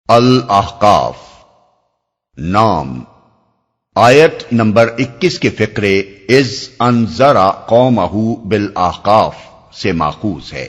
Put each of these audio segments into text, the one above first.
الاحقاف نام آیت نمبر 21 کے فقرے اذ انذر قومہ بالاحقاف سے ماخوذ ہے۔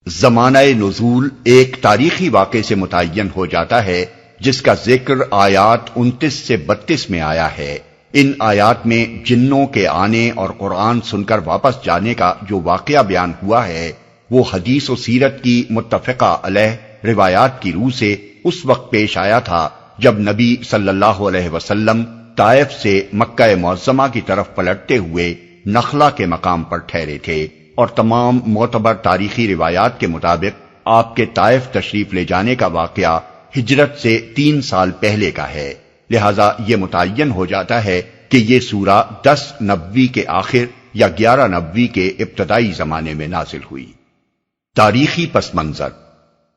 زمانہ نزول ایک تاریخی واقعے سے متعین ہو جاتا ہے جس کا ذکر آیات 29 سے 32 میں آیا ہے۔ ان آیات میں جنوں کے آنے اور قرآن سن کر واپس جانے کا جو واقعہ بیان ہوا ہے وہ حدیث و سیرت کی متفقہ علیہ روایات کی روح سے اس وقت پیش آیا تھا جب نبی صلی اللہ علیہ وسلم طائف سے مکہ معظمہ کی طرف پلٹتے ہوئے نخلا کے مقام پر ٹھہرے تھے، اور تمام معتبر تاریخی روایات کے مطابق آپ کے طائف تشریف لے جانے کا واقعہ ہجرت سے 3 سال پہلے کا ہے، لہذا یہ متعین ہو جاتا ہے کہ یہ سورہ 10 نبوی کے آخر یا 11 نبوی کے ابتدائی زمانے میں نازل ہوئی۔ تاریخی پس منظر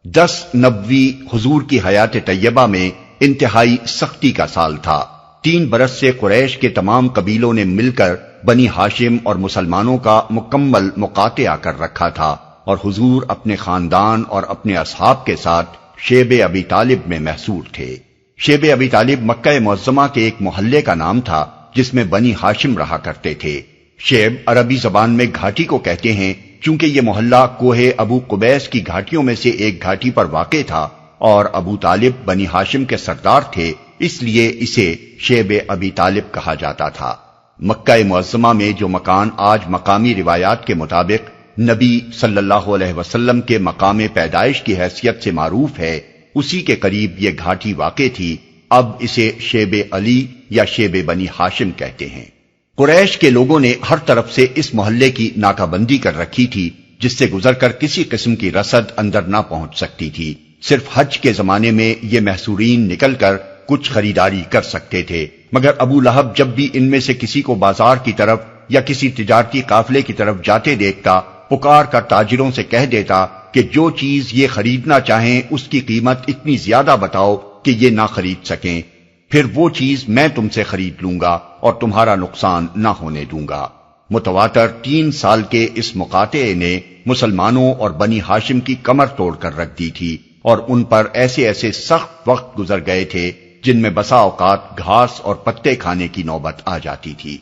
10 نبوی حضور کی حیات طیبہ میں انتہائی سختی کا سال تھا۔ 3 برس سے قریش کے تمام قبیلوں نے مل کر بنی ہاشم اور مسلمانوں کا مکمل مقاطعہ کر رکھا تھا، اور حضور اپنے خاندان اور اپنے اصحاب کے ساتھ شیب ابی طالب میں محصور تھے۔ شیب ابی طالب مکہ معظمہ کے ایک محلے کا نام تھا جس میں بنی ہاشم رہا کرتے تھے۔ شیب عربی زبان میں گھاٹی کو کہتے ہیں، چونکہ یہ محلہ کوہ ابو قبیس کی گھاٹیوں میں سے ایک گھاٹی پر واقع تھا، اور ابو طالب بنی ہاشم کے سردار تھے، اس لیے اسے شیب ابی طالب کہا جاتا تھا۔ مکہ معظمہ میں جو مکان آج مقامی روایات کے مطابق نبی صلی اللہ علیہ وسلم کے مقام پیدائش کی حیثیت سے معروف ہے، اسی کے قریب یہ گھاٹی واقع تھی۔ اب اسے شیب علی یا شیب بنی ہاشم کہتے ہیں۔ قریش کے لوگوں نے ہر طرف سے اس محلے کی ناکہ بندی کر رکھی تھی جس سے گزر کر کسی قسم کی رسد اندر نہ پہنچ سکتی تھی۔ صرف حج کے زمانے میں یہ محصورین نکل کر کچھ خریداری کر سکتے تھے، مگر ابو لہب جب بھی ان میں سے کسی کو بازار کی طرف یا کسی تجارتی قافلے کی طرف جاتے دیکھتا، پکار کر تاجروں سے کہہ دیتا کہ جو چیز یہ خریدنا چاہیں اس کی قیمت اتنی زیادہ بتاؤ کہ یہ نہ خرید سکیں، پھر وہ چیز میں تم سے خرید لوں گا اور تمہارا نقصان نہ ہونے دوں گا۔ متواتر 3 سال کے اس مقاطعے نے مسلمانوں اور بنی ہاشم کی کمر توڑ کر رکھ دی تھی، اور ان پر ایسے ایسے سخت وقت گزر گئے تھے جن میں بسا اوقات گھاس اور پتے کھانے کی نوبت آ جاتی تھی۔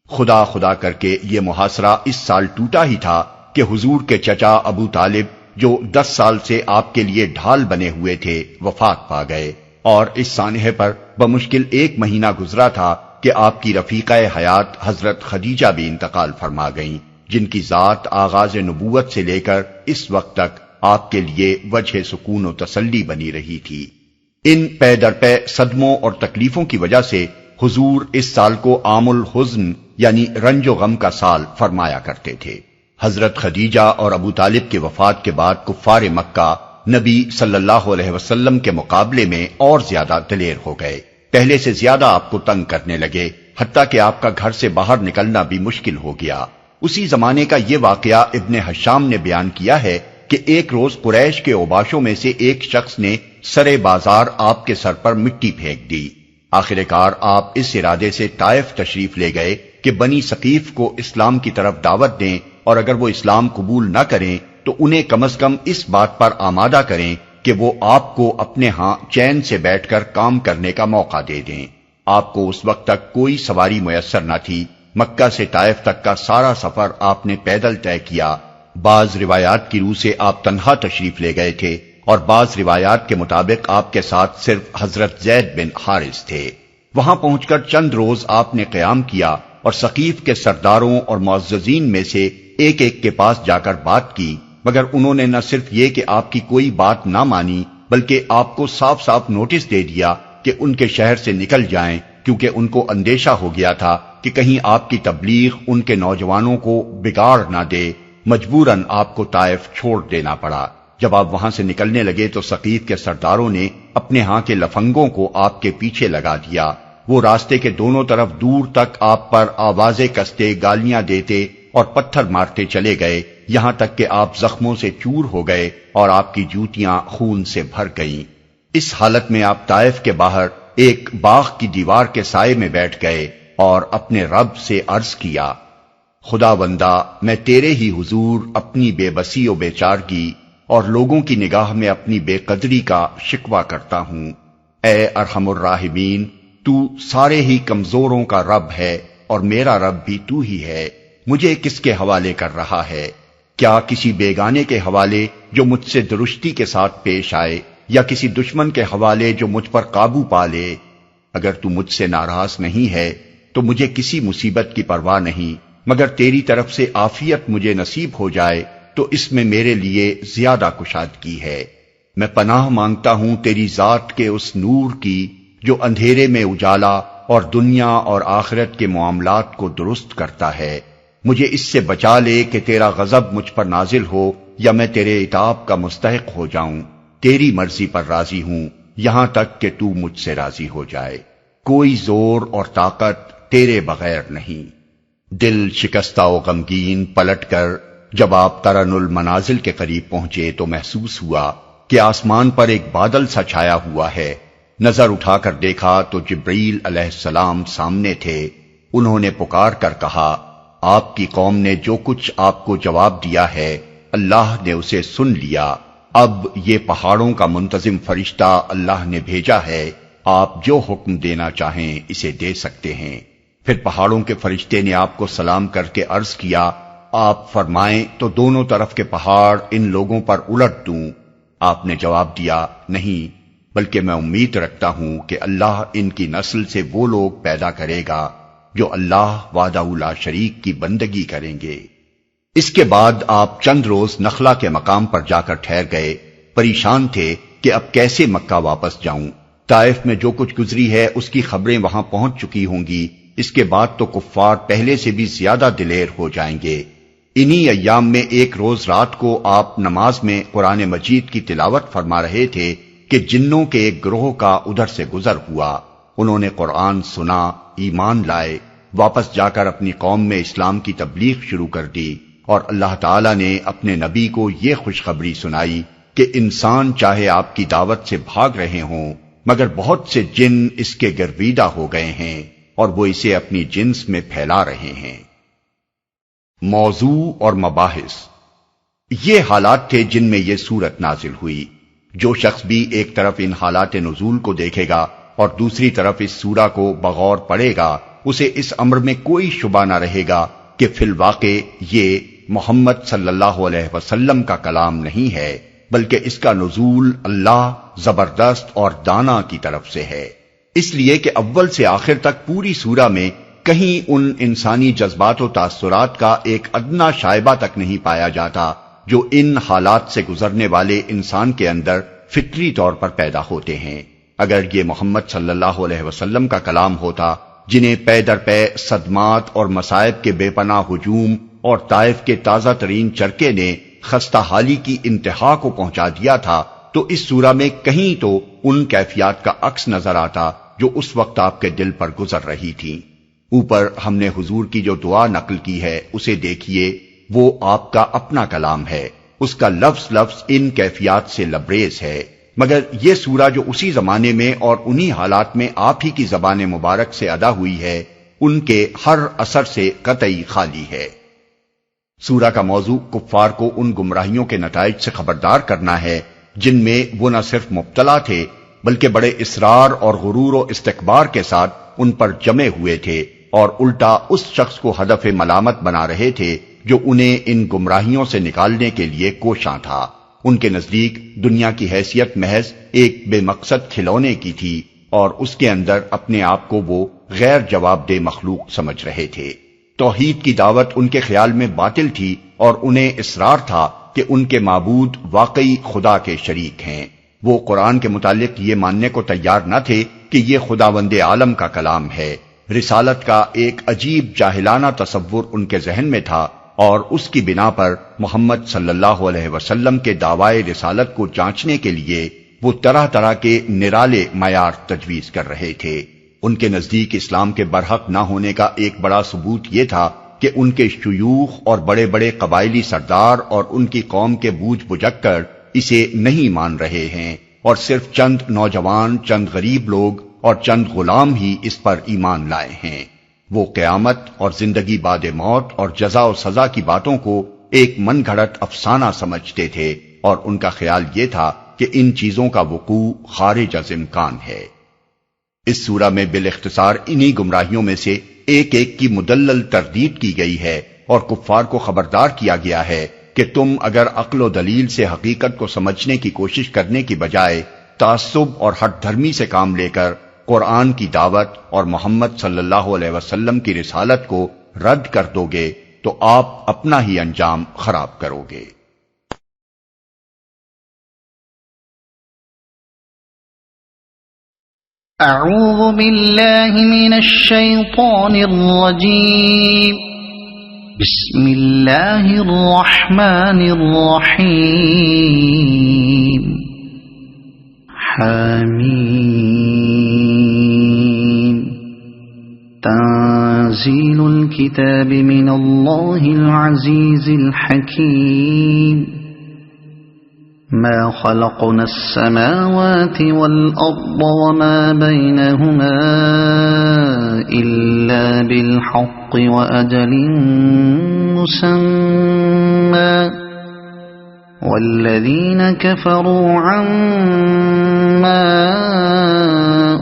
خدا خدا کر کے یہ محاصرہ اس سال ٹوٹا ہی تھا کہ حضور کے چچا ابو طالب جو 10 سال سے آپ کے لیے ڈھال بنے ہوئے تھے وفات پا گئے، اور اس سانحے پر بمشکل 1 مہینہ گزرا تھا کہ آپ کی رفیقہ حیات حضرت خدیجہ بھی انتقال فرما گئیں، جن کی ذات آغاز نبوت سے لے کر اس وقت تک آپ کے لیے وجہ سکون و تسلی بنی رہی تھی۔ ان پے در پے صدموں اور تکلیفوں کی وجہ سے حضور اس سال کو عام الحزن یعنی رنج و غم کا سال فرمایا کرتے تھے۔ حضرت خدیجہ اور ابو طالب کے وفات کے بعد کفار مکہ نبی صلی اللہ علیہ وسلم کے مقابلے میں اور زیادہ دلیر ہو گئے، پہلے سے زیادہ آپ کو تنگ کرنے لگے، حتیٰ کہ آپ کا گھر سے باہر نکلنا بھی مشکل ہو گیا۔ اسی زمانے کا یہ واقعہ ابن حشام نے بیان کیا ہے کہ ایک روز قریش کے اوباشوں میں سے ایک شخص نے سرے بازار آپ کے سر پر مٹی پھینک دی۔ آخر کار آپ اس ارادے سے طائف تشریف لے گئے کہ بنی ثقیف کو اسلام کی طرف دعوت دیں، اور اگر وہ اسلام قبول نہ کریں تو انہیں کم از کم اس بات پر آمادہ کریں کہ وہ آپ کو اپنے ہاں چین سے بیٹھ کر کام کرنے کا موقع دے دیں۔ آپ کو اس وقت تک کوئی سواری میسر نہ تھی، مکہ سے طائف تک کا سارا سفر آپ نے پیدل طے کیا۔ بعض روایات کی روح سے آپ تنہا تشریف لے گئے تھے، اور بعض روایات کے مطابق آپ کے ساتھ صرف حضرت زید بن حارث تھے۔ وہاں پہنچ کر چند روز آپ نے قیام کیا اور ثقیف کے سرداروں اور معززین میں سے ایک ایک کے پاس جا کر بات کی، مگر انہوں نے نہ صرف یہ کہ آپ کی کوئی بات نہ مانی بلکہ آپ کو صاف صاف نوٹس دے دیا کہ ان کے شہر سے نکل جائیں، کیونکہ ان کو اندیشہ ہو گیا تھا کہ کہیں آپ کی تبلیغ ان کے نوجوانوں کو بگاڑ نہ دے۔ مجبوراً آپ کو طائف چھوڑ دینا پڑا۔ جب آپ وہاں سے نکلنے لگے تو ثقیف کے سرداروں نے اپنے ہاں کے لفنگوں کو آپ کے پیچھے لگا دیا۔ وہ راستے کے دونوں طرف دور تک آپ پر آوازیں کستے، گالیاں دیتے اور پتھر مارتے چلے گئے، یہاں تک کہ آپ زخموں سے چور ہو گئے اور آپ کی جوتیاں خون سے بھر گئیں۔ اس حالت میں آپ طائف کے باہر ایک باغ کی دیوار کے سائے میں بیٹھ گئے اور اپنے رب سے عرض کیا، خداوندا، میں تیرے ہی حضور اپنی بے بسی و بے چارگی اور لوگوں کی نگاہ میں اپنی بے قدری کا شکوہ کرتا ہوں۔ اے ارحم الراحمین، تو سارے ہی کمزوروں کا رب ہے اور میرا رب بھی تو ہی ہے۔ مجھے کس کے حوالے کر رہا ہے؟ کیا کسی بیگانے کے حوالے جو مجھ سے درستی کے ساتھ پیش آئے، یا کسی دشمن کے حوالے جو مجھ پر قابو پا لے؟ اگر تو مجھ سے ناراض نہیں ہے تو مجھے کسی مصیبت کی پرواہ نہیں، مگر تیری طرف سے عافیت مجھے نصیب ہو جائے تو اس میں میرے لیے زیادہ کشادگی ہے۔ میں پناہ مانگتا ہوں تیری ذات کے اس نور کی جو اندھیرے میں اجالا اور دنیا اور آخرت کے معاملات کو درست کرتا ہے۔ مجھے اس سے بچا لے کہ تیرا غضب مجھ پر نازل ہو یا میں تیرے عتاب کا مستحق ہو جاؤں۔ تیری مرضی پر راضی ہوں یہاں تک کہ تو مجھ سے راضی ہو جائے۔ کوئی زور اور طاقت تیرے بغیر نہیں۔ دل شکستہ و غمگین پلٹ کر جب آپ قرن المنازل کے قریب پہنچے تو محسوس ہوا کہ آسمان پر ایک بادل سا چھایا ہوا ہے۔ نظر اٹھا کر دیکھا تو جبرائیل علیہ السلام سامنے تھے۔ انہوں نے پکار کر کہا، آپ کی قوم نے جو کچھ آپ کو جواب دیا ہے اللہ نے اسے سن لیا۔ اب یہ پہاڑوں کا منتظم فرشتہ اللہ نے بھیجا ہے، آپ جو حکم دینا چاہیں اسے دے سکتے ہیں۔ پھر پہاڑوں کے فرشتے نے آپ کو سلام کر کے عرض کیا، آپ فرمائیں تو دونوں طرف کے پہاڑ ان لوگوں پر الٹ دوں؟ آپ نے جواب دیا، نہیں، بلکہ میں امید رکھتا ہوں کہ اللہ ان کی نسل سے وہ لوگ پیدا کرے گا جو اللہ وحدہ لا شریک کی بندگی کریں گے۔ اس کے بعد آپ چند روز نخلا کے مقام پر جا کر ٹھہر گئے۔ پریشان تھے کہ اب کیسے مکہ واپس جاؤں۔ طائف میں جو کچھ گزری ہے اس کی خبریں وہاں پہنچ چکی ہوں گی، اس کے بعد تو کفار پہلے سے بھی زیادہ دلیر ہو جائیں گے۔ انہی ایام میں ایک روز رات کو آپ نماز میں قرآن مجید کی تلاوت فرما رہے تھے کہ جنوں کے ایک گروہ کا ادھر سے گزر ہوا۔ انہوں نے قرآن سنا، ایمان لائے، واپس جا کر اپنی قوم میں اسلام کی تبلیغ شروع کر دی، اور اللہ تعالیٰ نے اپنے نبی کو یہ خوشخبری سنائی کہ انسان چاہے آپ کی دعوت سے بھاگ رہے ہوں مگر بہت سے جن اس کے گرویدہ ہو گئے ہیں اور وہ اسے اپنی جنس میں پھیلا رہے ہیں۔ موضوع اور مباحث، یہ حالات تھے جن میں یہ سورت نازل ہوئی۔ جو شخص بھی ایک طرف ان حالات نزول کو دیکھے گا اور دوسری طرف اس سورہ کو بغور پڑھے گا، اسے اس امر میں کوئی شبہ نہ رہے گا کہ فی الواقع یہ محمد صلی اللہ علیہ وسلم کا کلام نہیں ہے، بلکہ اس کا نزول اللہ زبردست اور دانا کی طرف سے ہے۔ اس لیے کہ اول سے آخر تک پوری سورہ میں کہیں ان انسانی جذبات و تاثرات کا ایک ادنا شائبہ تک نہیں پایا جاتا جو ان حالات سے گزرنے والے انسان کے اندر فطری طور پر پیدا ہوتے ہیں۔ اگر یہ محمد صلی اللہ علیہ وسلم کا کلام ہوتا جنہیں پے در پے صدمات اور مصائب کے بے پناہ ہجوم اور طائف کے تازہ ترین چرکے نے خستہ حالی کی انتہا کو پہنچا دیا تھا، تو اس سورہ میں کہیں تو ان کیفیات کا عکس نظر آتا جو اس وقت آپ کے دل پر گزر رہی تھی۔ اوپر ہم نے حضور کی جو دعا نقل کی ہے اسے دیکھیے، وہ آپ کا اپنا کلام ہے، اس کا لفظ لفظ ان کیفیات سے لبریز ہے، مگر یہ سورہ جو اسی زمانے میں اور انہی حالات میں آپ ہی کی زبان مبارک سے ادا ہوئی ہے، ان کے ہر اثر سے قطعی خالی ہے۔ سورہ کا موضوع کفار کو ان گمراہیوں کے نتائج سے خبردار کرنا ہے جن میں وہ نہ صرف مبتلا تھے بلکہ بڑے اصرار اور غرور و استکبار کے ساتھ ان پر جمے ہوئے تھے، اور الٹا اس شخص کو ہدف ملامت بنا رہے تھے جو انہیں ان گمراہیوں سے نکالنے کے لیے کوشاں تھا۔ ان کے نزدیک دنیا کی حیثیت محض ایک بے مقصد کھلونے کی تھی، اور اس کے اندر اپنے آپ کو وہ غیر جواب دہ مخلوق سمجھ رہے تھے۔ توحید کی دعوت ان کے خیال میں باطل تھی، اور انہیں اصرار تھا کہ ان کے معبود واقعی خدا کے شریک ہیں۔ وہ قرآن کے متعلق یہ ماننے کو تیار نہ تھے کہ یہ خداوند عالم کا کلام ہے۔ رسالت کا ایک عجیب جاہلانہ تصور ان کے ذہن میں تھا، اور اس کی بنا پر محمد صلی اللہ علیہ وسلم کے دعوی رسالت کو جانچنے کے لیے وہ طرح طرح کے نرالے معیار تجویز کر رہے تھے۔ ان کے نزدیک اسلام کے برحق نہ ہونے کا ایک بڑا ثبوت یہ تھا کہ ان کے شیوخ اور بڑے بڑے قبائلی سردار اور ان کی قوم کے بوجھ بجک کر اسے نہیں مان رہے ہیں، اور صرف چند نوجوان، چند غریب لوگ اور چند غلام ہی اس پر ایمان لائے ہیں۔ وہ قیامت اور زندگی بعد موت اور جزا و سزا کی باتوں کو ایک من گھڑت افسانہ سمجھتے تھے، اور ان کا خیال یہ تھا کہ ان چیزوں کا وقوع خارج از امکان ہے۔ اس سورہ میں بالاختصار انہی گمراہیوں میں سے ایک ایک کی مدلل تردید کی گئی ہے، اور کفار کو خبردار کیا گیا ہے کہ تم اگر عقل و دلیل سے حقیقت کو سمجھنے کی کوشش کرنے کی بجائے تعصب اور ہٹ دھرمی سے کام لے کر قرآن کی دعوت اور محمد صلی اللہ علیہ وسلم کی رسالت کو رد کر دو گے تو آپ اپنا ہی انجام خراب کرو گے۔ اعوذ باللہ من الشیطان الرجیم، بسم اللہ الرحمن الرحیم، حمیم، تنزیل الکتاب من اللہ العزیز الحکیم، ما خلقنا السماوات والأرض وما بينهما إلا بالحق وأجل مسمى والذين كفروا عما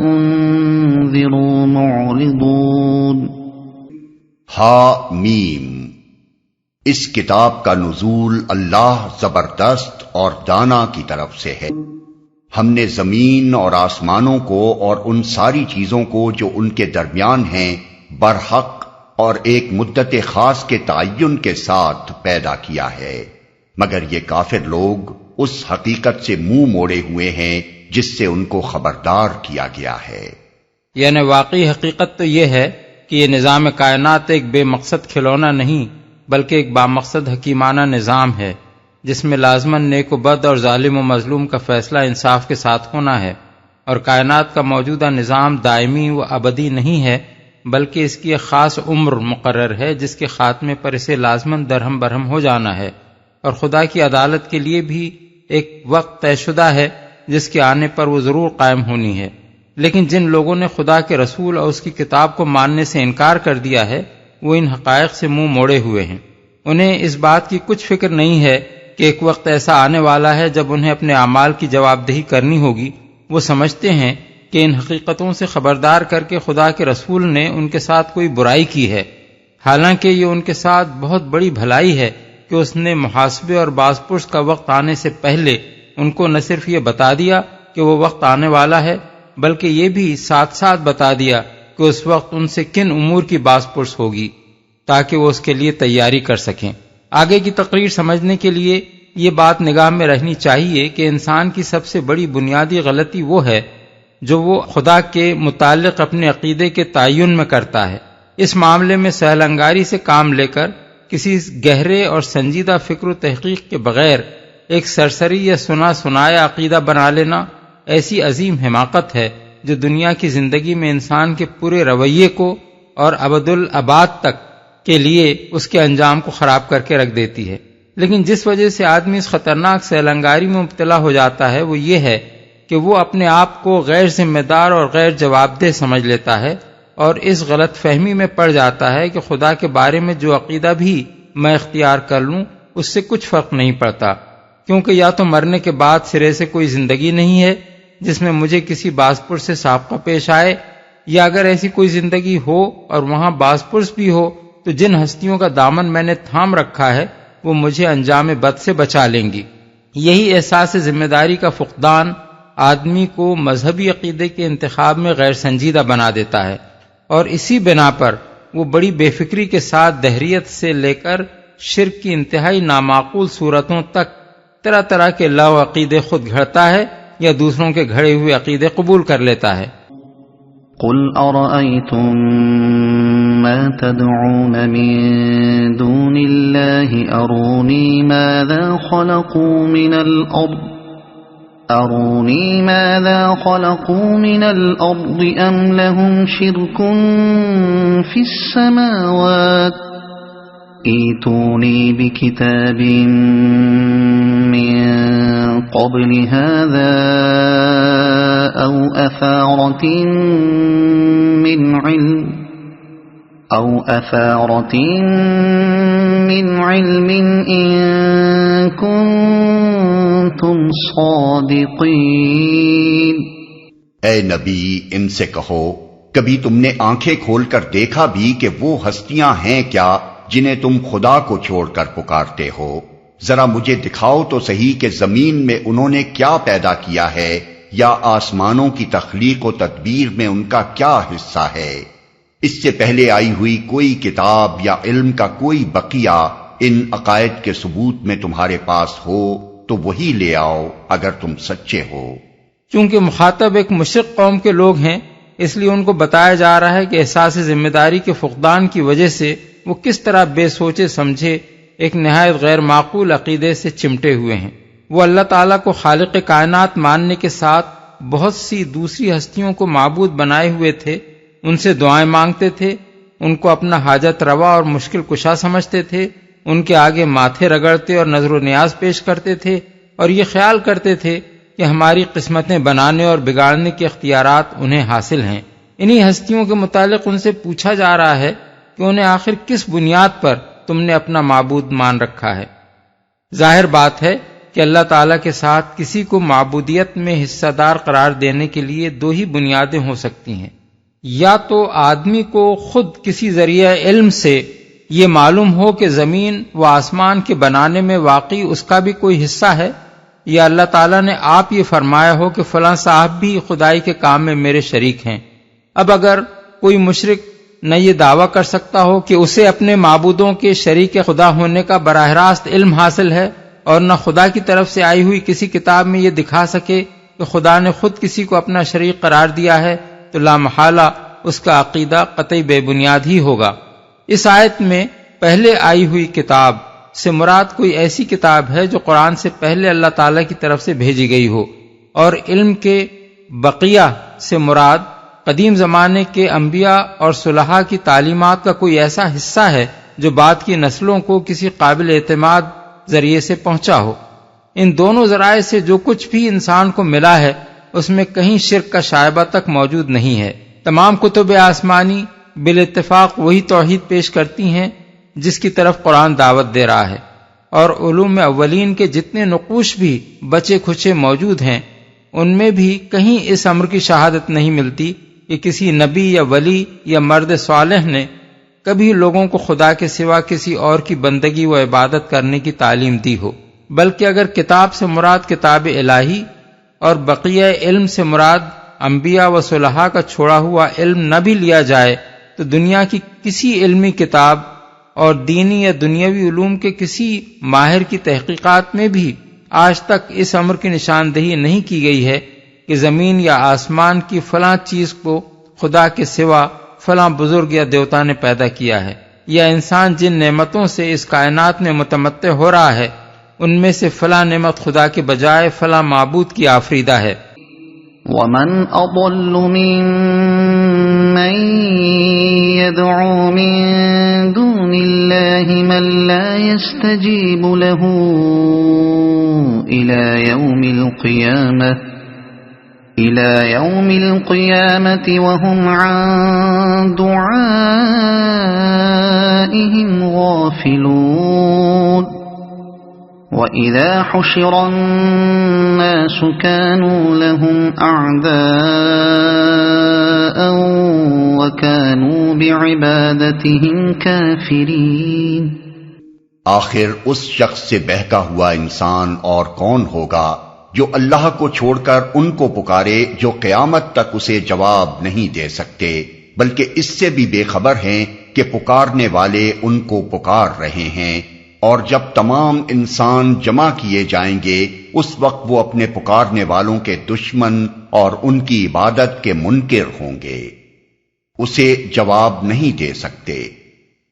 أنذروا معرضون۔ حامیم، اس کتاب کا نزول اللہ زبردست اور دانا کی طرف سے ہے۔ ہم نے زمین اور آسمانوں کو اور ان ساری چیزوں کو جو ان کے درمیان ہیں برحق اور ایک مدت خاص کے تعین کے ساتھ پیدا کیا ہے، مگر یہ کافر لوگ اس حقیقت سے منہ موڑے ہوئے ہیں جس سے ان کو خبردار کیا گیا ہے۔ یعنی واقعی حقیقت تو یہ ہے کہ یہ نظام کائنات ایک بے مقصد کھلونا نہیں بلکہ ایک بامقصد حکیمانہ نظام ہے، جس میں لازماً نیک و بد اور ظالم و مظلوم کا فیصلہ انصاف کے ساتھ ہونا ہے، اور کائنات کا موجودہ نظام دائمی و ابدی نہیں ہے بلکہ اس کی ایک خاص عمر مقرر ہے جس کے خاتمے پر اسے لازماً درہم برہم ہو جانا ہے، اور خدا کی عدالت کے لیے بھی ایک وقت طے شدہ ہے جس کے آنے پر وہ ضرور قائم ہونی ہے۔ لیکن جن لوگوں نے خدا کے رسول اور اس کی کتاب کو ماننے سے انکار کر دیا ہے وہ ان حقائق سے منہ موڑے ہوئے ہیں۔ انہیں اس بات کی کچھ فکر نہیں ہے کہ ایک وقت ایسا آنے والا ہے جب انہیں اپنے اعمال کی جواب دہی کرنی ہوگی۔ وہ سمجھتے ہیں کہ ان حقیقتوں سے خبردار کر کے خدا کے رسول نے ان کے ساتھ کوئی برائی کی ہے، حالانکہ یہ ان کے ساتھ بہت بڑی بھلائی ہے کہ اس نے محاسبے اور باز پرس کا وقت آنے سے پہلے ان کو نہ صرف یہ بتا دیا کہ وہ وقت آنے والا ہے بلکہ یہ بھی ساتھ ساتھ بتا دیا کہ اس وقت ان سے کن امور کی باز پرس ہوگی تاکہ وہ اس کے لیے تیاری کر سکیں۔ آگے کی تقریر سمجھنے کے لیے یہ بات نگاہ میں رہنی چاہیے کہ انسان کی سب سے بڑی بنیادی غلطی وہ ہے جو وہ خدا کے متعلق اپنے عقیدے کے تعین میں کرتا ہے۔ اس معاملے میں سہل انگاری سے کام لے کر کسی گہرے اور سنجیدہ فکر و تحقیق کے بغیر ایک سرسری یا سنا سنایا عقیدہ بنا لینا ایسی عظیم حماقت ہے جو دنیا کی زندگی میں انسان کے پورے رویے کو اور ابدالآباد تک کے لیے اس کے انجام کو خراب کر کے رکھ دیتی ہے۔ لیکن جس وجہ سے آدمی اس خطرناک سیل انگاری میں مبتلا ہو جاتا ہے وہ یہ ہے کہ وہ اپنے آپ کو غیر ذمہ دار اور غیر جواب دہ سمجھ لیتا ہے، اور اس غلط فہمی میں پڑ جاتا ہے کہ خدا کے بارے میں جو عقیدہ بھی میں اختیار کر لوں اس سے کچھ فرق نہیں پڑتا، کیونکہ یا تو مرنے کے بعد سرے سے کوئی زندگی نہیں ہے جس میں مجھے کسی باز پرس سے سابقہ پیش آئے، یا اگر ایسی کوئی زندگی ہو اور وہاں باز پرس بھی ہو تو جن ہستیوں کا دامن میں نے تھام رکھا ہے وہ مجھے انجام بد سے بچا لیں گی۔ یہی احساس ذمہ داری کا فقدان آدمی کو مذہبی عقیدے کے انتخاب میں غیر سنجیدہ بنا دیتا ہے، اور اسی بنا پر وہ بڑی بے فکری کے ساتھ دہریت سے لے کر شرک کی انتہائی نامعقول صورتوں تک طرح طرح کے لاؤ عقیدے خود گھڑتا ہے یا دوسروں کے گھڑے ہوئے عقیدے قبول کر لیتا ہے۔ قل ارأيتم ما تدعون من دون الله أروني ماذا خلقوا من الأرض أم لهم شرك في السماوات ائتوني بكتاب من قبل هذا أو أثارة من علم إن كنتم كنتم صادقين. اے نبی ان سے کہو کبھی تم نے آنکھیں کھول کر دیکھا بھی کہ وہ ہستیاں ہیں کیا جنہیں تم خدا کو چھوڑ کر پکارتے ہو؟ ذرا مجھے دکھاؤ تو صحیح کہ زمین میں انہوں نے کیا پیدا کیا ہے یا آسمانوں کی تخلیق و تدبیر میں ان کا کیا حصہ ہے؟ اس سے پہلے آئی ہوئی کوئی کتاب یا علم کا کوئی بقیہ ان عقائد کے ثبوت میں تمہارے پاس ہو تو وہی لے آؤ اگر تم سچے ہو۔ چونکہ مخاطب ایک مشرک قوم کے لوگ ہیں، اس لیے ان کو بتایا جا رہا ہے کہ احساس ذمہ داری کے فقدان کی وجہ سے وہ کس طرح بے سوچے سمجھے ایک نہایت غیر معقول عقیدے سے چمٹے ہوئے ہیں۔ وہ اللہ تعالیٰ کو خالق کائنات ماننے کے ساتھ بہت سی دوسری ہستیوں کو معبود بنائے ہوئے تھے، ان سے دعائیں مانگتے تھے، ان کو اپنا حاجت روا اور مشکل کشا سمجھتے تھے، ان کے آگے ماتھے رگڑتے اور نظر و نیاز پیش کرتے تھے، اور یہ خیال کرتے تھے کہ ہماری قسمتیں بنانے اور بگاڑنے کے اختیارات انہیں حاصل ہیں۔ انہی ہستیوں کے متعلق ان سے پوچھا جا رہا ہے کہ انہیں آخر کس بنیاد پر تم نے اپنا معبود مان رکھا ہے؟ ظاہر بات ہے کہ اللہ تعالیٰ کے ساتھ کسی کو معبودیت میں حصہ دار قرار دینے کے لیے دو ہی بنیادیں ہو سکتی ہیں، یا تو آدمی کو خود کسی ذریعہ علم سے یہ معلوم ہو کہ زمین و آسمان کے بنانے میں واقعی اس کا بھی کوئی حصہ ہے، یا اللہ تعالیٰ نے آپ یہ فرمایا ہو کہ فلاں صاحب بھی خدائی کے کام میں میرے شریک ہیں۔ اب اگر کوئی مشرک نہ یہ دعویٰ کر سکتا ہو کہ اسے اپنے معبودوں کے شریک خدا ہونے کا براہ راست علم حاصل ہے، اور نہ خدا کی طرف سے آئی ہوئی کسی کتاب میں یہ دکھا سکے کہ خدا نے خود کسی کو اپنا شریک قرار دیا ہے، تو لا محالہ اس کا عقیدہ قطعی بے بنیاد ہی ہوگا۔ اس آیت میں پہلے آئی ہوئی کتاب سے مراد کوئی ایسی کتاب ہے جو قرآن سے پہلے اللہ تعالیٰ کی طرف سے بھیجی گئی ہو، اور علم کے بقیہ سے مراد قدیم زمانے کے انبیاء اور صلحاء کی تعلیمات کا کوئی ایسا حصہ ہے جو بعد کی نسلوں کو کسی قابل اعتماد ذریعے سے پہنچا ہو۔ ان دونوں ذرائع سے جو کچھ بھی انسان کو ملا ہے اس میں کہیں شرک کا شائبہ تک موجود نہیں ہے۔ تمام کتب آسمانی بالاتفاق وہی توحید پیش کرتی ہیں جس کی طرف قرآن دعوت دے رہا ہے، اور علوم اولین کے جتنے نقوش بھی بچے کھچے موجود ہیں ان میں بھی کہیں اس امر کی شہادت نہیں ملتی کہ کسی نبی یا ولی یا مرد صالح نے کبھی لوگوں کو خدا کے سوا کسی اور کی بندگی و عبادت کرنے کی تعلیم دی ہو، بلکہ اگر کتاب سے مراد کتاب الہی اور بقیہ علم سے مراد انبیاء و صلحاء کا چھوڑا ہوا علم نہ بھی لیا جائے تو دنیا کی کسی علمی کتاب اور دینی یا دنیاوی علوم کے کسی ماہر کی تحقیقات میں بھی آج تک اس امر کی نشاندہی نہیں کی گئی ہے کہ زمین یا آسمان کی فلاں چیز کو خدا کے سوا فلاں بزرگ یا دیوتا نے پیدا کیا ہے، یا انسان جن نعمتوں سے اس کائنات میں متمتع ہو رہا ہے ان میں سے فلاں نعمت خدا کے بجائے فلاں معبود کی آفریدہ ہے۔ وَمَنْ أَضَلُّ مِمَّنْ يَدْعُو مِن دُونِ اللَّهِ مَن لَّا يَسْتَجِيبُ لَهُ إِلَى يَوْمِ الْقِيَامَةِ وَهُمْ عَن دُعَائِهِمْ غَافِلُونَ. وَإِذَا حُشِرَ النَّاسُ كَانُوا لَهُمْ أَعْدَاءً وَكَانُوا بِعِبَادَتِهِمْ كَافِرِينَ. آخر اس شخص سے بہکا ہوا انسان اور کون ہوگا جو اللہ کو چھوڑ کر ان کو پکارے جو قیامت تک اسے جواب نہیں دے سکتے، بلکہ اس سے بھی بے خبر ہیں کہ پکارنے والے ان کو پکار رہے ہیں، اور جب تمام انسان جمع کیے جائیں گے اس وقت وہ اپنے پکارنے والوں کے دشمن اور ان کی عبادت کے منکر ہوں گے، اسے جواب نہیں دے سکتے۔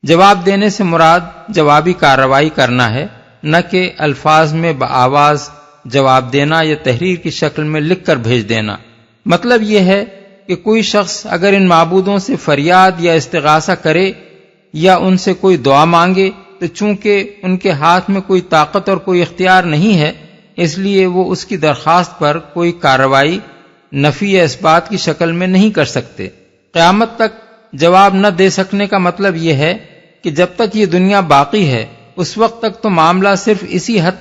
جواب دینے سے مراد جوابی کارروائی کرنا ہے، نہ کہ الفاظ میں بآواز جواب دینا یا تحریر کی شکل میں لکھ کر بھیج دینا۔ مطلب یہ ہے کہ کوئی شخص اگر ان معبودوں سے فریاد یا استغاثہ کرے یا ان سے کوئی دعا مانگے تو چونکہ ان کے ہاتھ میں کوئی طاقت اور کوئی اختیار نہیں ہے، اس لیے وہ اس کی درخواست پر کوئی کارروائی نفی یا اثبات کی شکل میں نہیں کر سکتے۔ قیامت تک جواب نہ دے سکنے کا مطلب یہ ہے کہ جب تک یہ دنیا باقی ہے اس وقت تک تو معاملہ صرف اسی حد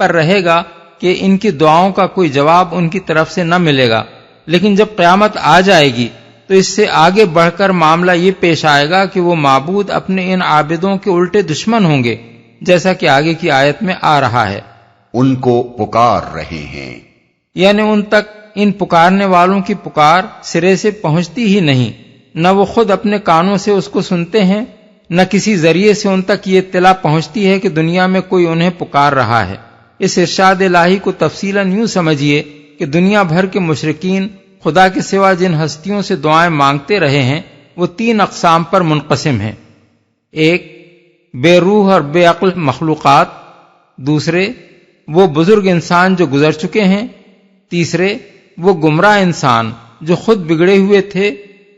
پر رہے گا کہ ان کی دعاؤں کا کوئی جواب ان کی طرف سے نہ ملے گا، لیکن جب قیامت آ جائے گی تو اس سے آگے بڑھ کر معاملہ یہ پیش آئے گا کہ وہ معبود اپنے ان عابدوں کے الٹے دشمن ہوں گے، جیسا کہ آگے کی آیت میں آ رہا ہے۔ ان کو پکار رہے ہیں، یعنی ان تک ان پکارنے والوں کی پکار سرے سے پہنچتی ہی نہیں، نہ وہ خود اپنے کانوں سے اس کو سنتے ہیں، نہ کسی ذریعے سے ان تک یہ اطلاع پہنچتی ہے کہ دنیا میں کوئی انہیں پکار رہا ہے۔ اس ارشاد الہی کو تفصیلاً یوں سمجھیے کہ دنیا بھر کے مشرکین خدا کے سوا جن ہستیوں سے دعائیں مانگتے رہے ہیں وہ 3 اقسام پر منقسم ہیں۔ ایک، بے روح اور بے عقل مخلوقات، دوسرے وہ بزرگ انسان جو گزر چکے ہیں، تیسرے وہ گمراہ انسان جو خود بگڑے ہوئے تھے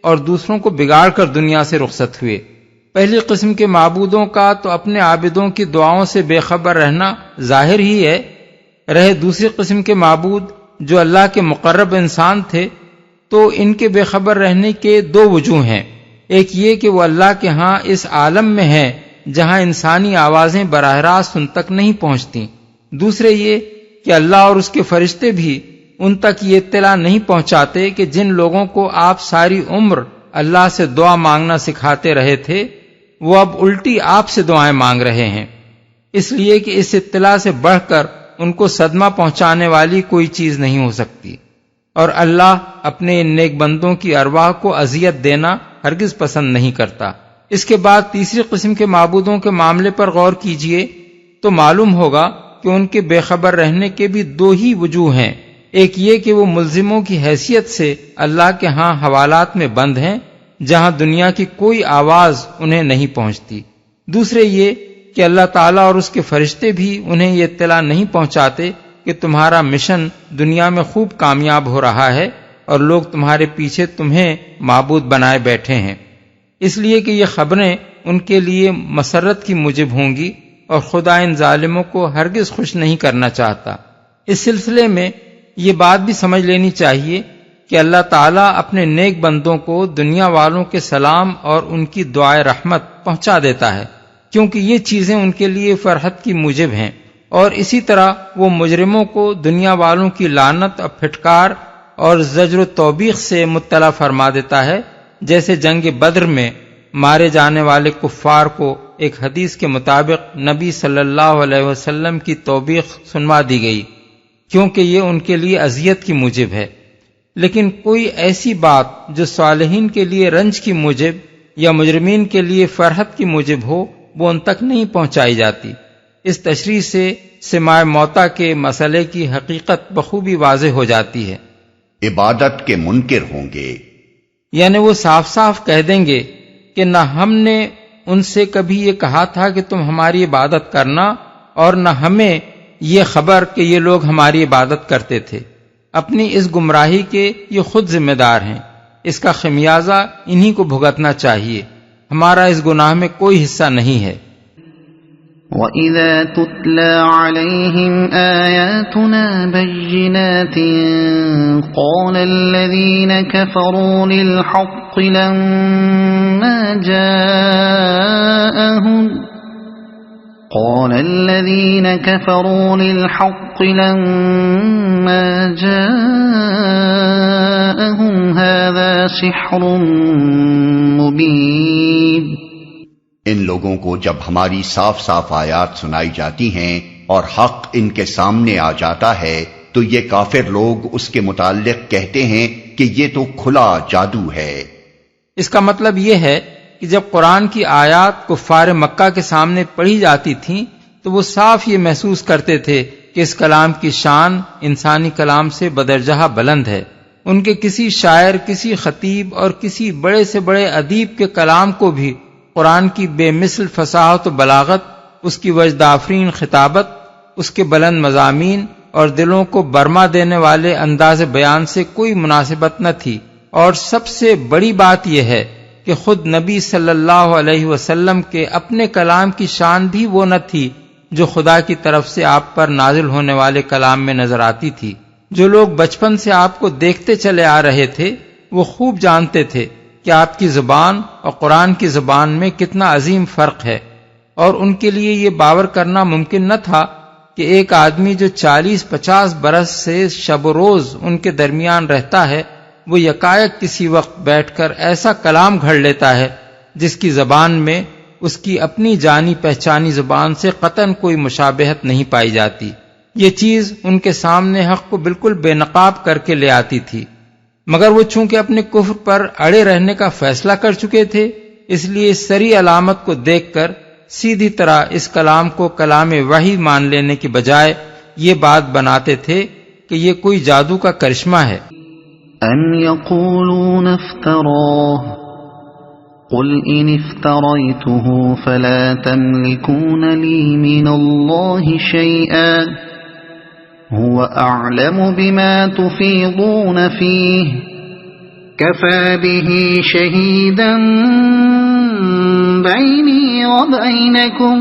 اور دوسروں کو بگاڑ کر دنیا سے رخصت ہوئے۔ پہلی قسم کے معبودوں کا تو اپنے عابدوں کی دعاؤں سے بے خبر رہنا ظاہر ہی ہے، رہے دوسری قسم کے معبود جو اللہ کے مقرب انسان تھے تو ان کے بے خبر رہنے کے 2 وجوہ ہیں۔ ایک یہ کہ وہ اللہ کے ہاں اس عالم میں ہیں جہاں انسانی آوازیں براہ راست ان تک نہیں پہنچتی، دوسرے یہ کہ اللہ اور اس کے فرشتے بھی ان تک یہ اطلاع نہیں پہنچاتے کہ جن لوگوں کو آپ ساری عمر اللہ سے دعا مانگنا سکھاتے رہے تھے وہ اب الٹی آپ سے دعائیں مانگ رہے ہیں، اس لیے کہ اس اطلاع سے بڑھ کر ان کو صدمہ پہنچانے والی کوئی چیز نہیں ہو سکتی، اور اللہ اپنے ان نیک بندوں کی ارواح کو اذیت دینا ہرگز پسند نہیں کرتا۔ اس کے بعد تیسری قسم کے معبودوں کے معاملے پر غور کیجئے تو معلوم ہوگا کہ ان کے بے خبر رہنے کے بھی 2 ہی وجوہ ہیں۔ ایک یہ کہ وہ ملزموں کی حیثیت سے اللہ کے ہاں حوالات میں بند ہیں جہاں دنیا کی کوئی آواز انہیں نہیں پہنچتی، دوسرے یہ کہ اللہ تعالیٰ اور اس کے فرشتے بھی انہیں یہ اطلاع نہیں پہنچاتے کہ تمہارا مشن دنیا میں خوب کامیاب ہو رہا ہے اور لوگ تمہارے پیچھے تمہیں معبود بنائے بیٹھے ہیں، اس لیے کہ یہ خبریں ان کے لیے مسرت کی موجب ہوں گی اور خدا ان ظالموں کو ہرگز خوش نہیں کرنا چاہتا۔ اس سلسلے میں یہ بات بھی سمجھ لینی چاہیے کہ اللہ تعالیٰ اپنے نیک بندوں کو دنیا والوں کے سلام اور ان کی دعائے رحمت پہنچا دیتا ہے، کیونکہ یہ چیزیں ان کے لیے فرحت کی موجب ہیں، اور اسی طرح وہ مجرموں کو دنیا والوں کی لعنت اور پھٹکار اور زجر و توبیخ سے مطلع فرما دیتا ہے، جیسے جنگ بدر میں مارے جانے والے کفار کو ایک حدیث کے مطابق نبی صلی اللہ علیہ وسلم کی توبیخ سنوا دی گئی، کیونکہ یہ ان کے لیے اذیت کی موجب ہے۔ لیکن کوئی ایسی بات جو صالحین کے لیے رنج کی موجب یا مجرمین کے لیے فرحت کی موجب ہو وہ ان تک نہیں پہنچائی جاتی۔ اس تشریح سے سماع موتا کے مسئلے کی حقیقت بخوبی واضح ہو جاتی ہے۔ عبادت کے منکر ہوں گے، یعنی وہ صاف صاف کہہ دیں گے کہ نہ ہم نے ان سے کبھی یہ کہا تھا کہ تم ہماری عبادت کرنا، اور نہ ہمیں یہ خبر کہ یہ لوگ ہماری عبادت کرتے تھے۔ اپنی اس گمراہی کے یہ خود ذمہ دار ہیں، اس کا خمیازہ انہی کو بھگتنا چاہیے، ہمارا اس گناہ میں کوئی حصہ نہیں ہے۔ وَإِذَا تُتْلَى عَلَيْهِمْ آيَاتُنَا بَيِّنَاتٍ قَالَ الَّذِينَ كَفَرُوا لِلْحَقِّ لَمَّا جَاءَهُمْ هَذَا سِحْرٌ مُبِينٌ۔ ان لوگوں کو جب ہماری صاف صاف آیات سنائی جاتی ہیں اور حق ان کے سامنے آ جاتا ہے تو یہ کافر لوگ اس کے متعلق کہتے ہیں کہ یہ تو کھلا جادو ہے۔ اس کا مطلب یہ ہے کہ جب قرآن کی آیات کفار مکہ کے سامنے پڑھی جاتی تھیں تو وہ صاف یہ محسوس کرتے تھے کہ اس کلام کی شان انسانی کلام سے بدرجہ بلند ہے۔ ان کے کسی شاعر، کسی خطیب اور کسی بڑے سے بڑے ادیب کے کلام کو بھی قرآن کی بے مثل فصاحت و بلاغت، اس کی وجد آفرین خطابت، اس کے بلند مضامین اور دلوں کو برما دینے والے انداز بیان سے کوئی مناسبت نہ تھی، اور سب سے بڑی بات یہ ہے کہ خود نبی صلی اللہ علیہ وسلم کے اپنے کلام کی شان بھی وہ نہ تھی جو خدا کی طرف سے آپ پر نازل ہونے والے کلام میں نظر آتی تھی۔ جو لوگ بچپن سے آپ کو دیکھتے چلے آ رہے تھے وہ خوب جانتے تھے کہ آپ کی زبان اور قرآن کی زبان میں کتنا عظیم فرق ہے، اور ان کے لیے یہ باور کرنا ممکن نہ تھا کہ ایک آدمی جو 40-50 برس سے شب و روز ان کے درمیان رہتا ہے، وہ یکایک کسی وقت بیٹھ کر ایسا کلام گھڑ لیتا ہے جس کی زبان میں اس کی اپنی جانی پہچانی زبان سے قطعاً کوئی مشابہت نہیں پائی جاتی۔ یہ چیز ان کے سامنے حق کو بالکل بے نقاب کر کے لے آتی تھی، مگر وہ چونکہ اپنے کفر پر اڑے رہنے کا فیصلہ کر چکے تھے، اس لیے اس سری علامت کو دیکھ کر سیدھی طرح اس کلام کو کلام وحی مان لینے کی بجائے یہ بات بناتے تھے کہ یہ کوئی جادو کا کرشمہ ہے۔ أَمْ يَقُولُونَ افْتَرَاهُ قُلْ إِنِ افْتَرَيْتُهُ فَلَا تَمْلِكُونَ لِي مِنَ اللَّهِ شَيْئًا هُوَ أَعْلَمُ بِمَا تُفِيضُونَ فِيهِ كَفَى بِهِ شَهِيدًا بَيْنِي وَبَيْنَكُمْ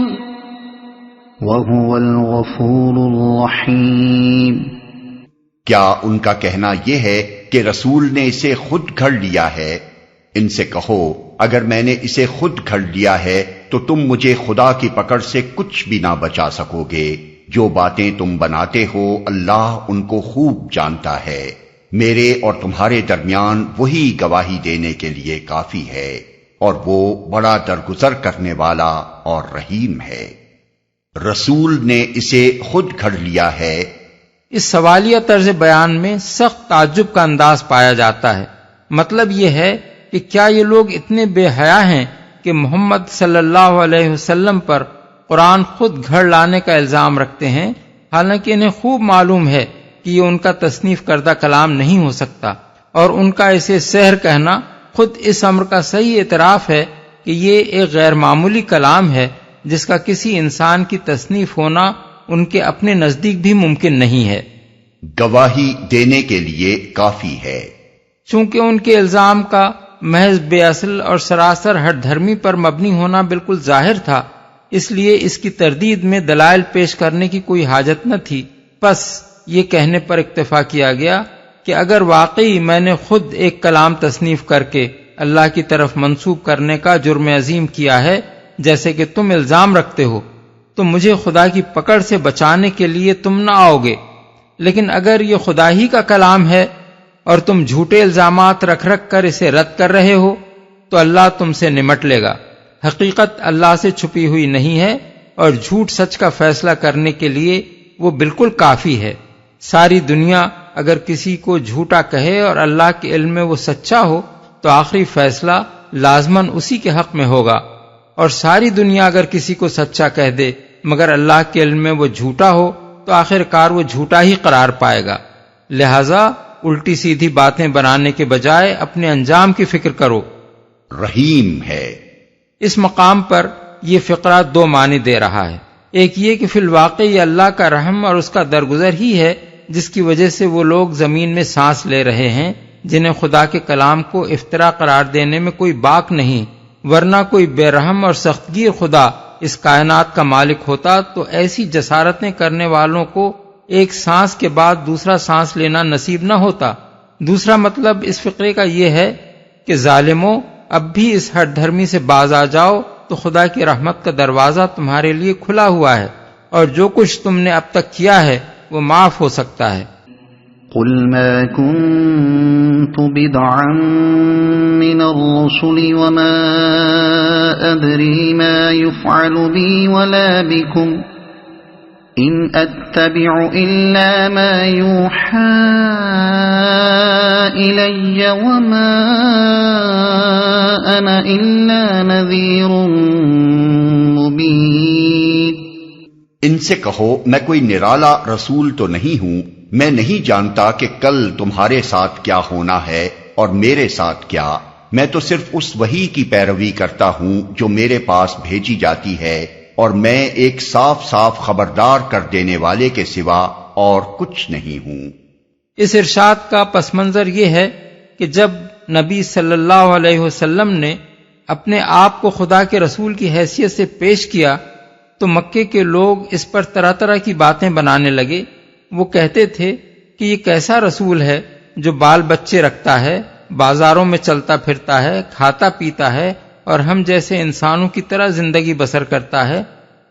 وَهُوَ الْغَفُورُ الرَّحِيمُ۔ کیا ان کا کہنا یہ ہے کہ رسول نے اسے خود گھڑ لیا ہے؟ ان سے کہو، اگر میں نے اسے خود گھڑ لیا ہے تو تم مجھے خدا کی پکڑ سے کچھ بھی نہ بچا سکو گے۔ جو باتیں تم بناتے ہو اللہ ان کو خوب جانتا ہے۔ میرے اور تمہارے درمیان وہی گواہی دینے کے لیے کافی ہے، اور وہ بڑا درگزر کرنے والا اور رحیم ہے۔ رسول نے اسے خود گھڑ لیا ہے۔ اس سوالیہ طرز بیان میں سخت تعجب کا انداز پایا جاتا ہے۔ مطلب یہ ہے کہ کیا یہ لوگ اتنے بے حیا ہیں کہ محمد صلی اللہ علیہ وسلم پر قرآن خود گھڑ لانے کا الزام رکھتے ہیں، حالانکہ انہیں خوب معلوم ہے کہ یہ ان کا تصنیف کردہ کلام نہیں ہو سکتا، اور ان کا اسے سحر کہنا خود اس امر کا صحیح اعتراف ہے کہ یہ ایک غیر معمولی کلام ہے جس کا کسی انسان کی تصنیف ہونا ان کے اپنے نزدیک بھی ممکن نہیں ہے۔ گواہی دینے کے لیے کافی ہے۔ چونکہ ان کے الزام کا محض بے اصل اور سراسر ہٹ دھرمی پر مبنی ہونا بالکل ظاہر تھا، اس لیے اس کی تردید میں دلائل پیش کرنے کی کوئی حاجت نہ تھی۔ بس یہ کہنے پر اکتفا کیا گیا کہ اگر واقعی میں نے خود ایک کلام تصنیف کر کے اللہ کی طرف منسوب کرنے کا جرم عظیم کیا ہے جیسے کہ تم الزام رکھتے ہو، تو مجھے خدا کی پکڑ سے بچانے کے لیے تم نہ آؤ گے، لیکن اگر یہ خدا ہی کا کلام ہے اور تم جھوٹے الزامات رکھ رکھ کر اسے رد کر رہے ہو تو اللہ تم سے نمٹ لے گا۔ حقیقت اللہ سے چھپی ہوئی نہیں ہے، اور جھوٹ سچ کا فیصلہ کرنے کے لیے وہ بالکل کافی ہے۔ ساری دنیا اگر کسی کو جھوٹا کہے اور اللہ کے علم میں وہ سچا ہو تو آخری فیصلہ لازماً اسی کے حق میں ہوگا، اور ساری دنیا اگر کسی کو سچا کہہ دے مگر اللہ کے علم میں وہ جھوٹا ہو تو آخر کار وہ جھوٹا ہی قرار پائے گا۔ لہذا الٹی سیدھی باتیں بنانے کے بجائے اپنے انجام کی فکر کرو۔ رحیم ہے۔ اس مقام پر یہ فقرہ دو معنی دے رہا ہے۔ ایک یہ کہ فی الواقع یہ اللہ کا رحم اور اس کا درگزر ہی ہے جس کی وجہ سے وہ لوگ زمین میں سانس لے رہے ہیں جنہیں خدا کے کلام کو افترا قرار دینے میں کوئی باک نہیں، ورنہ کوئی بے رحم اور سختگیر خدا اس کائنات کا مالک ہوتا تو ایسی جسارتیں کرنے والوں کو ایک سانس کے بعد دوسرا سانس لینا نصیب نہ ہوتا۔ دوسرا مطلب اس فقرے کا یہ ہے کہ ظالموں، اب بھی اس ہٹ دھرمی سے باز آ جاؤ تو خدا کی رحمت کا دروازہ تمہارے لیے کھلا ہوا ہے، اور جو کچھ تم نے اب تک کیا ہے وہ معاف ہو سکتا ہے۔ قل ما كنت بدعا من الرسل وما أدري ما يفعل بي ولا بكم إن أتبع إلا ما يوحى إلي وما أنا إلا نذير مبين۔ ان سے کہو میں کوئی نرالا رسول تو نہیں ہوں، میں نہیں جانتا کہ کل تمہارے ساتھ کیا ہونا ہے اور میرے ساتھ کیا، میں تو صرف اس وحی کی پیروی کرتا ہوں جو میرے پاس بھیجی جاتی ہے، اور میں ایک صاف صاف خبردار کر دینے والے کے سوا اور کچھ نہیں ہوں۔ اس ارشاد کا پس منظر یہ ہے کہ جب نبی صلی اللہ علیہ وسلم نے اپنے آپ کو خدا کے رسول کی حیثیت سے پیش کیا تو مکے کے لوگ اس پر طرح طرح کی باتیں بنانے لگے۔ وہ کہتے تھے کہ یہ کیسا رسول ہے جو بال بچے رکھتا ہے، بازاروں میں چلتا پھرتا ہے، کھاتا پیتا ہے اور ہم جیسے انسانوں کی طرح زندگی بسر کرتا ہے۔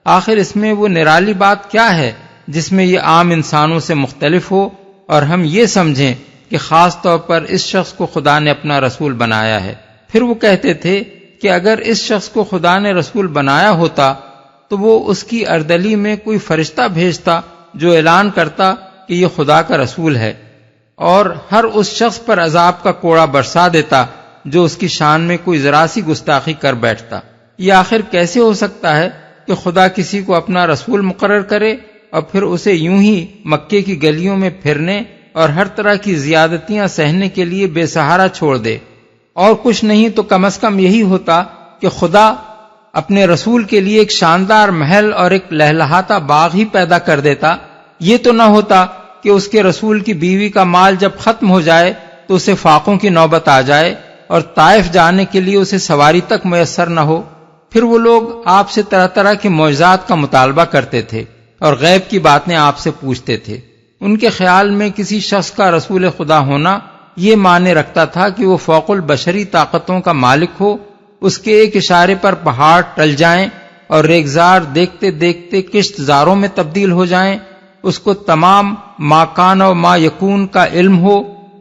آخر اس میں وہ نرالی بات کیا ہے جس میں یہ عام انسانوں سے مختلف ہو، اور ہم یہ سمجھیں کہ خاص طور پر اس شخص کو خدا نے اپنا رسول بنایا ہے۔ پھر وہ کہتے تھے کہ اگر اس شخص کو خدا نے رسول بنایا ہوتا تو وہ اس کی اردلی میں کوئی فرشتہ بھیجتا جو اعلان کرتا کہ یہ خدا کا رسول ہے، اور ہر اس شخص پر عذاب کا کوڑا برسا دیتا جو اس کی شان میں کوئی ذرا سی گستاخی کر بیٹھتا۔ یہ آخر کیسے ہو سکتا ہے کہ خدا کسی کو اپنا رسول مقرر کرے اور پھر اسے یوں ہی مکے کی گلیوں میں پھرنے اور ہر طرح کی زیادتیاں سہنے کے لیے بے سہارا چھوڑ دے؟ اور کچھ نہیں تو کم از کم یہی ہوتا کہ خدا اپنے رسول کے لیے ایک شاندار محل اور ایک لہلہاتا باغ ہی پیدا کر دیتا۔ یہ تو نہ ہوتا کہ اس کے رسول کی بیوی کا مال جب ختم ہو جائے تو اسے فاقوں کی نوبت آ جائے اور طائف جانے کے لیے اسے سواری تک میسر نہ ہو۔ پھر وہ لوگ آپ سے طرح طرح کے معجزات کا مطالبہ کرتے تھے اور غیب کی باتیں آپ سے پوچھتے تھے۔ ان کے خیال میں کسی شخص کا رسول خدا ہونا یہ معنی رکھتا تھا کہ وہ فوق البشری طاقتوں کا مالک ہو، اس کے ایک اشارے پر پہاڑ ٹل جائیں اور ریگزار دیکھتے دیکھتے کشت زاروں میں تبدیل ہو جائیں، اس کو تمام ما کان و ما یکون کا علم ہو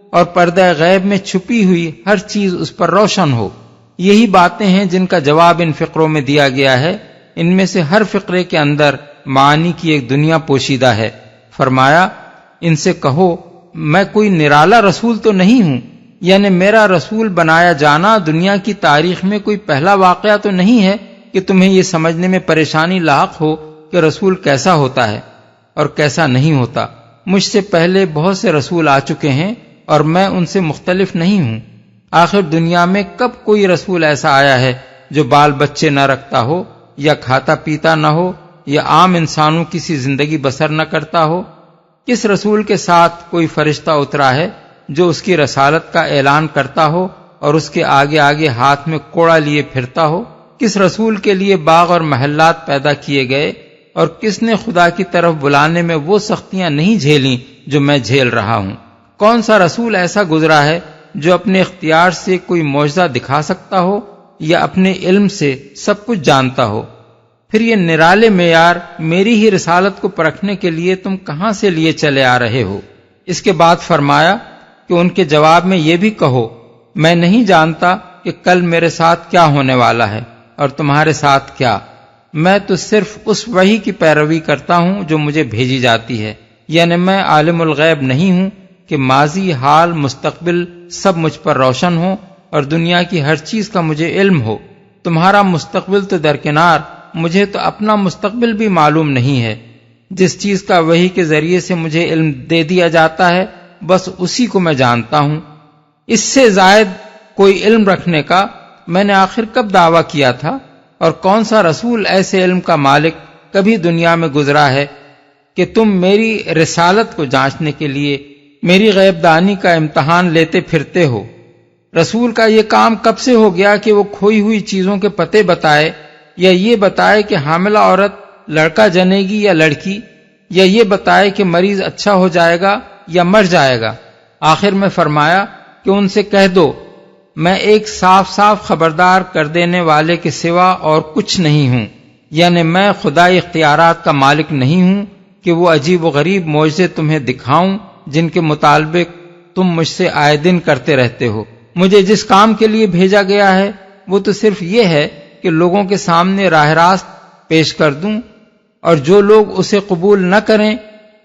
اور پردہ غیب میں چھپی ہوئی ہر چیز اس پر روشن ہو۔ یہی باتیں ہیں جن کا جواب ان فقروں میں دیا گیا ہے۔ ان میں سے ہر فقرے کے اندر معانی کی ایک دنیا پوشیدہ ہے۔ فرمایا ان سے کہو میں کوئی نرالا رسول تو نہیں ہوں، یعنی میرا رسول بنایا جانا دنیا کی تاریخ میں کوئی پہلا واقعہ تو نہیں ہے کہ تمہیں یہ سمجھنے میں پریشانی لاحق ہو کہ رسول کیسا ہوتا ہے اور کیسا نہیں ہوتا۔ مجھ سے پہلے بہت سے رسول آ چکے ہیں اور میں ان سے مختلف نہیں ہوں۔ آخر دنیا میں کب کوئی رسول ایسا آیا ہے جو بال بچے نہ رکھتا ہو یا کھاتا پیتا نہ ہو یا عام انسانوں کی سی زندگی بسر نہ کرتا ہو؟ کس رسول کے ساتھ کوئی فرشتہ اترا ہے جو اس کی رسالت کا اعلان کرتا ہو اور اس کے آگے آگے ہاتھ میں کوڑا لیے پھرتا ہو؟ کس رسول کے لیے باغ اور محلات پیدا کیے گئے اور کس نے خدا کی طرف بلانے میں وہ سختیاں نہیں جھیلیں جو میں جھیل رہا ہوں؟ کون سا رسول ایسا گزرا ہے جو اپنے اختیار سے کوئی معجزہ دکھا سکتا ہو یا اپنے علم سے سب کچھ جانتا ہو؟ پھر یہ نرالے معیار میری ہی رسالت کو پرکھنے کے لیے تم کہاں سے لیے چلے آ رہے ہو؟ اس کے بعد فرمایا کہ ان کے جواب میں یہ بھی کہو میں نہیں جانتا کہ کل میرے ساتھ کیا ہونے والا ہے اور تمہارے ساتھ کیا، میں تو صرف اس وحی کی پیروی کرتا ہوں جو مجھے بھیجی جاتی ہے، یعنی میں عالم الغیب نہیں ہوں کہ ماضی حال مستقبل سب مجھ پر روشن ہو اور دنیا کی ہر چیز کا مجھے علم ہو۔ تمہارا مستقبل تو درکنار، مجھے تو اپنا مستقبل بھی معلوم نہیں ہے۔ جس چیز کا وحی کے ذریعے سے مجھے علم دے دیا جاتا ہے بس اسی کو میں جانتا ہوں۔ اس سے زائد کوئی علم رکھنے کا میں نے آخر کب دعویٰ کیا تھا؟ اور کون سا رسول ایسے علم کا مالک کبھی دنیا میں گزرا ہے کہ تم میری رسالت کو جانچنے کے لیے میری غیب دانی کا امتحان لیتے پھرتے ہو؟ رسول کا یہ کام کب سے ہو گیا کہ وہ کھوئی ہوئی چیزوں کے پتے بتائے، یا یہ بتائے کہ حاملہ عورت لڑکا جنے گی یا لڑکی، یا یہ بتائے کہ مریض اچھا ہو جائے گا یا مر جائے گا؟ آخر میں فرمایا کہ ان سے کہہ دو میں ایک صاف صاف خبردار کر دینے والے کے سوا اور کچھ نہیں ہوں، یعنی میں خدائی اختیارات کا مالک نہیں ہوں کہ وہ عجیب و غریب معجزے تمہیں دکھاؤں جن کے مطالبے تم مجھ سے آئے دن کرتے رہتے ہو۔ مجھے جس کام کے لیے بھیجا گیا ہے وہ تو صرف یہ ہے کہ لوگوں کے سامنے راہ راست پیش کر دوں، اور جو لوگ اسے قبول نہ کریں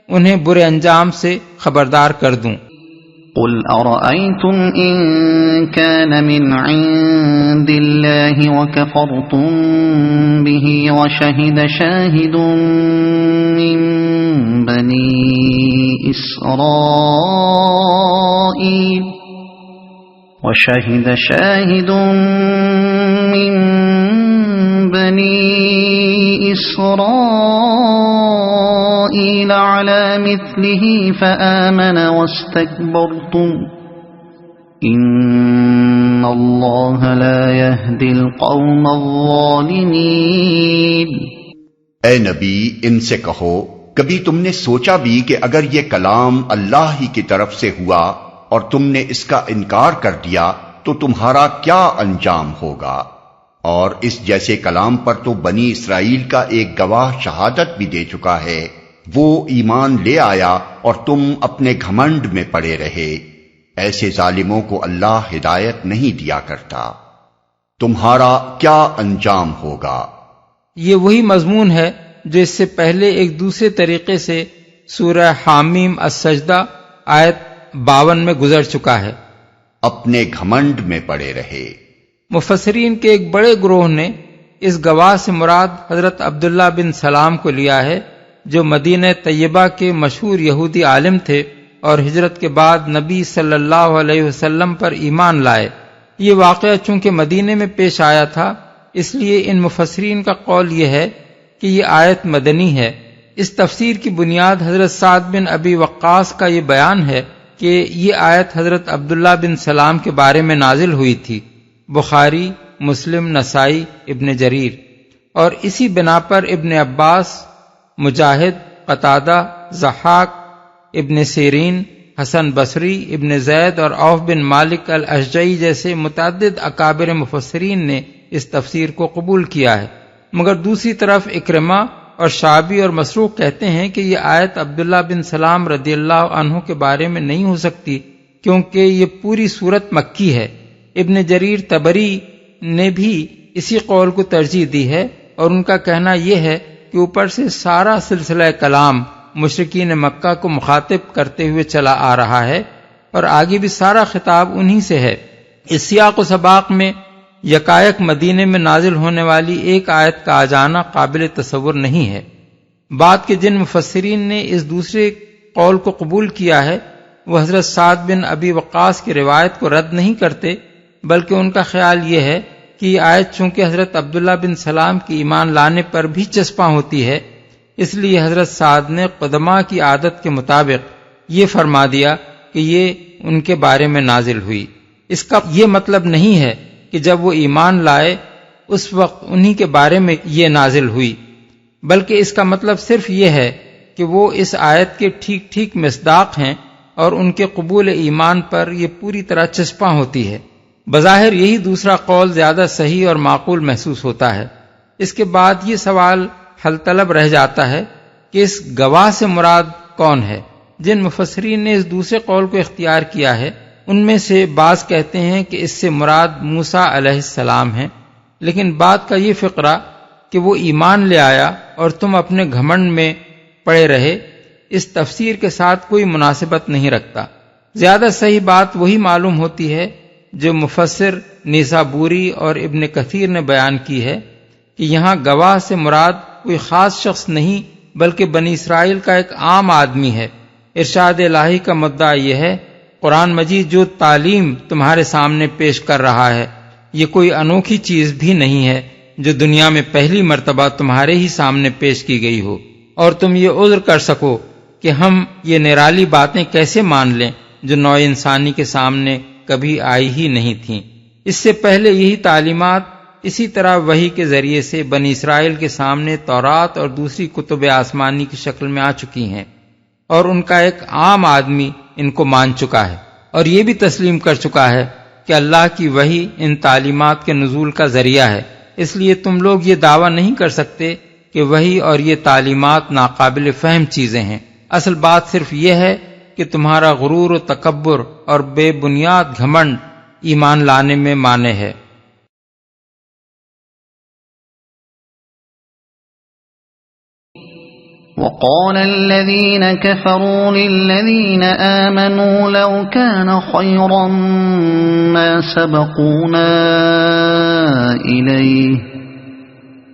انہیں برے انجام سے خبردار کر دوں۔ قل أرأيتم إن كان من عند الله وكفرتم به وشهد شاهد من بني إسرائيل على مثله فآمن واستكبرتم إن الله لا يهدي القوم الظالمين۔ اے نبی ان سے کہو کبھی تم نے سوچا بھی کہ اگر یہ کلام اللہ ہی کی طرف سے ہوا اور تم نے اس کا انکار کر دیا تو تمہارا کیا انجام ہوگا؟ اور اس جیسے کلام پر تو بنی اسرائیل کا ایک گواہ شہادت بھی دے چکا ہے وہ ایمان لے آیا اور تم اپنے گھمنڈ میں پڑے رہے، ایسے ظالموں کو اللہ ہدایت نہیں دیا کرتا۔ تمہارا کیا انجام ہوگا؟ یہ وہی مضمون ہے جو اس سے پہلے ایک دوسرے طریقے سے سورہ حامیم السجدہ آیت 52 میں گزر چکا ہے۔ اپنے گھمنڈ میں پڑے رہے۔ مفسرین کے ایک بڑے گروہ نے اس گواہ سے مراد حضرت عبداللہ بن سلام کو لیا ہے، جو مدینہ طیبہ کے مشہور یہودی عالم تھے اور ہجرت کے بعد نبی صلی اللہ علیہ وسلم پر ایمان لائے۔ یہ واقعہ چونکہ مدینے میں پیش آیا تھا، اس لیے ان مفسرین کا قول یہ ہے کہ یہ آیت مدنی ہے۔ اس تفسیر کی بنیاد حضرت سعد بن ابی وقاص کا یہ بیان ہے کہ یہ آیت حضرت عبداللہ بن سلام کے بارے میں نازل ہوئی تھی، بخاری، مسلم، نسائی، ابن جریر، اور اسی بنا پر ابن عباس، مجاہد، قتادہ، ضحاک، ابن سیرین، حسن بصری، ابن زید اور عوف بن مالک الاشجعی جیسے متعدد اکابر مفسرین نے اس تفسیر کو قبول کیا ہے، مگر دوسری طرف اکرمہ اور شعبی اور مسروق کہتے ہیں کہ یہ آیت عبداللہ بن سلام رضی اللہ عنہ کے بارے میں نہیں ہو سکتی، کیونکہ یہ پوری صورت مکی ہے۔ ابن جریر طبری نے بھی اسی قول کو ترجیح دی ہے، اور ان کا کہنا یہ ہے کہ اوپر سے سارا سلسلہ کلام مشرکین مکہ کو مخاطب کرتے ہوئے چلا آ رہا ہے، اور آگے بھی سارا خطاب انہی سے ہے۔ اس سیاق و سباق میں یکایک مدینے میں نازل ہونے والی ایک آیت کا آ جانا قابل تصور نہیں ہے۔ بعد کے جن مفسرین نے اس دوسرے قول کو قبول کیا ہے، وہ حضرت سعد بن ابی وقاص کی روایت کو رد نہیں کرتے، بلکہ ان کا خیال یہ ہے کہ یہ آیت چونکہ حضرت عبداللہ بن سلام کی ایمان لانے پر بھی چسپاں ہوتی ہے، اس لیے حضرت سعد نے قدماء کی عادت کے مطابق یہ فرما دیا کہ یہ ان کے بارے میں نازل ہوئی۔ اس کا یہ مطلب نہیں ہے کہ جب وہ ایمان لائے اس وقت انہی کے بارے میں یہ نازل ہوئی، بلکہ اس کا مطلب صرف یہ ہے کہ وہ اس آیت کے ٹھیک ٹھیک مصداق ہیں اور ان کے قبول ایمان پر یہ پوری طرح چسپاں ہوتی ہے۔ بظاہر یہی دوسرا قول زیادہ صحیح اور معقول محسوس ہوتا ہے۔ اس کے بعد یہ سوال حل طلب رہ جاتا ہے کہ اس گواہ سے مراد کون ہے؟ جن مفسرین نے اس دوسرے قول کو اختیار کیا ہے، ان میں سے بعض کہتے ہیں کہ اس سے مراد موسیٰ علیہ السلام ہیں، لیکن بات کا یہ فقرہ کہ وہ ایمان لے آیا اور تم اپنے گھمنڈ میں پڑے رہے، اس تفسیر کے ساتھ کوئی مناسبت نہیں رکھتا۔ زیادہ صحیح بات وہی معلوم ہوتی ہے جو مفسر نیسابوری اور ابن کثیر نے بیان کی ہے کہ یہاں گواہ سے مراد کوئی خاص شخص نہیں بلکہ بنی اسرائیل کا ایک عام آدمی ہے۔ ارشاد الہی کا مدعا یہ ہے، قرآن مجید جو تعلیم تمہارے سامنے پیش کر رہا ہے یہ کوئی انوکھی چیز بھی نہیں ہے جو دنیا میں پہلی مرتبہ تمہارے ہی سامنے پیش کی گئی ہو، اور تم یہ عذر کر سکو کہ ہم یہ نرالی باتیں کیسے مان لیں جو نوع انسانی کے سامنے کبھی آئی ہی نہیں تھیں۔ اس سے پہلے یہی تعلیمات اسی طرح وحی کے ذریعے سے بنی اسرائیل کے سامنے تورات اور دوسری کتب آسمانی کی شکل میں آ چکی ہیں، اور ان کا ایک عام آدمی ان کو مان چکا ہے اور یہ بھی تسلیم کر چکا ہے کہ اللہ کی وحی ان تعلیمات کے نزول کا ذریعہ ہے۔ اس لیے تم لوگ یہ دعویٰ نہیں کر سکتے کہ وحی اور یہ تعلیمات ناقابل فہم چیزیں ہیں۔ اصل بات صرف یہ ہے کہ تمہارا غرور و تکبر اور بے بنیاد گھمنڈ ایمان لانے میں مانع ہے۔ وقال الذين كفروا للذين آمنوا لو كان خيرا ما سبقونا إليه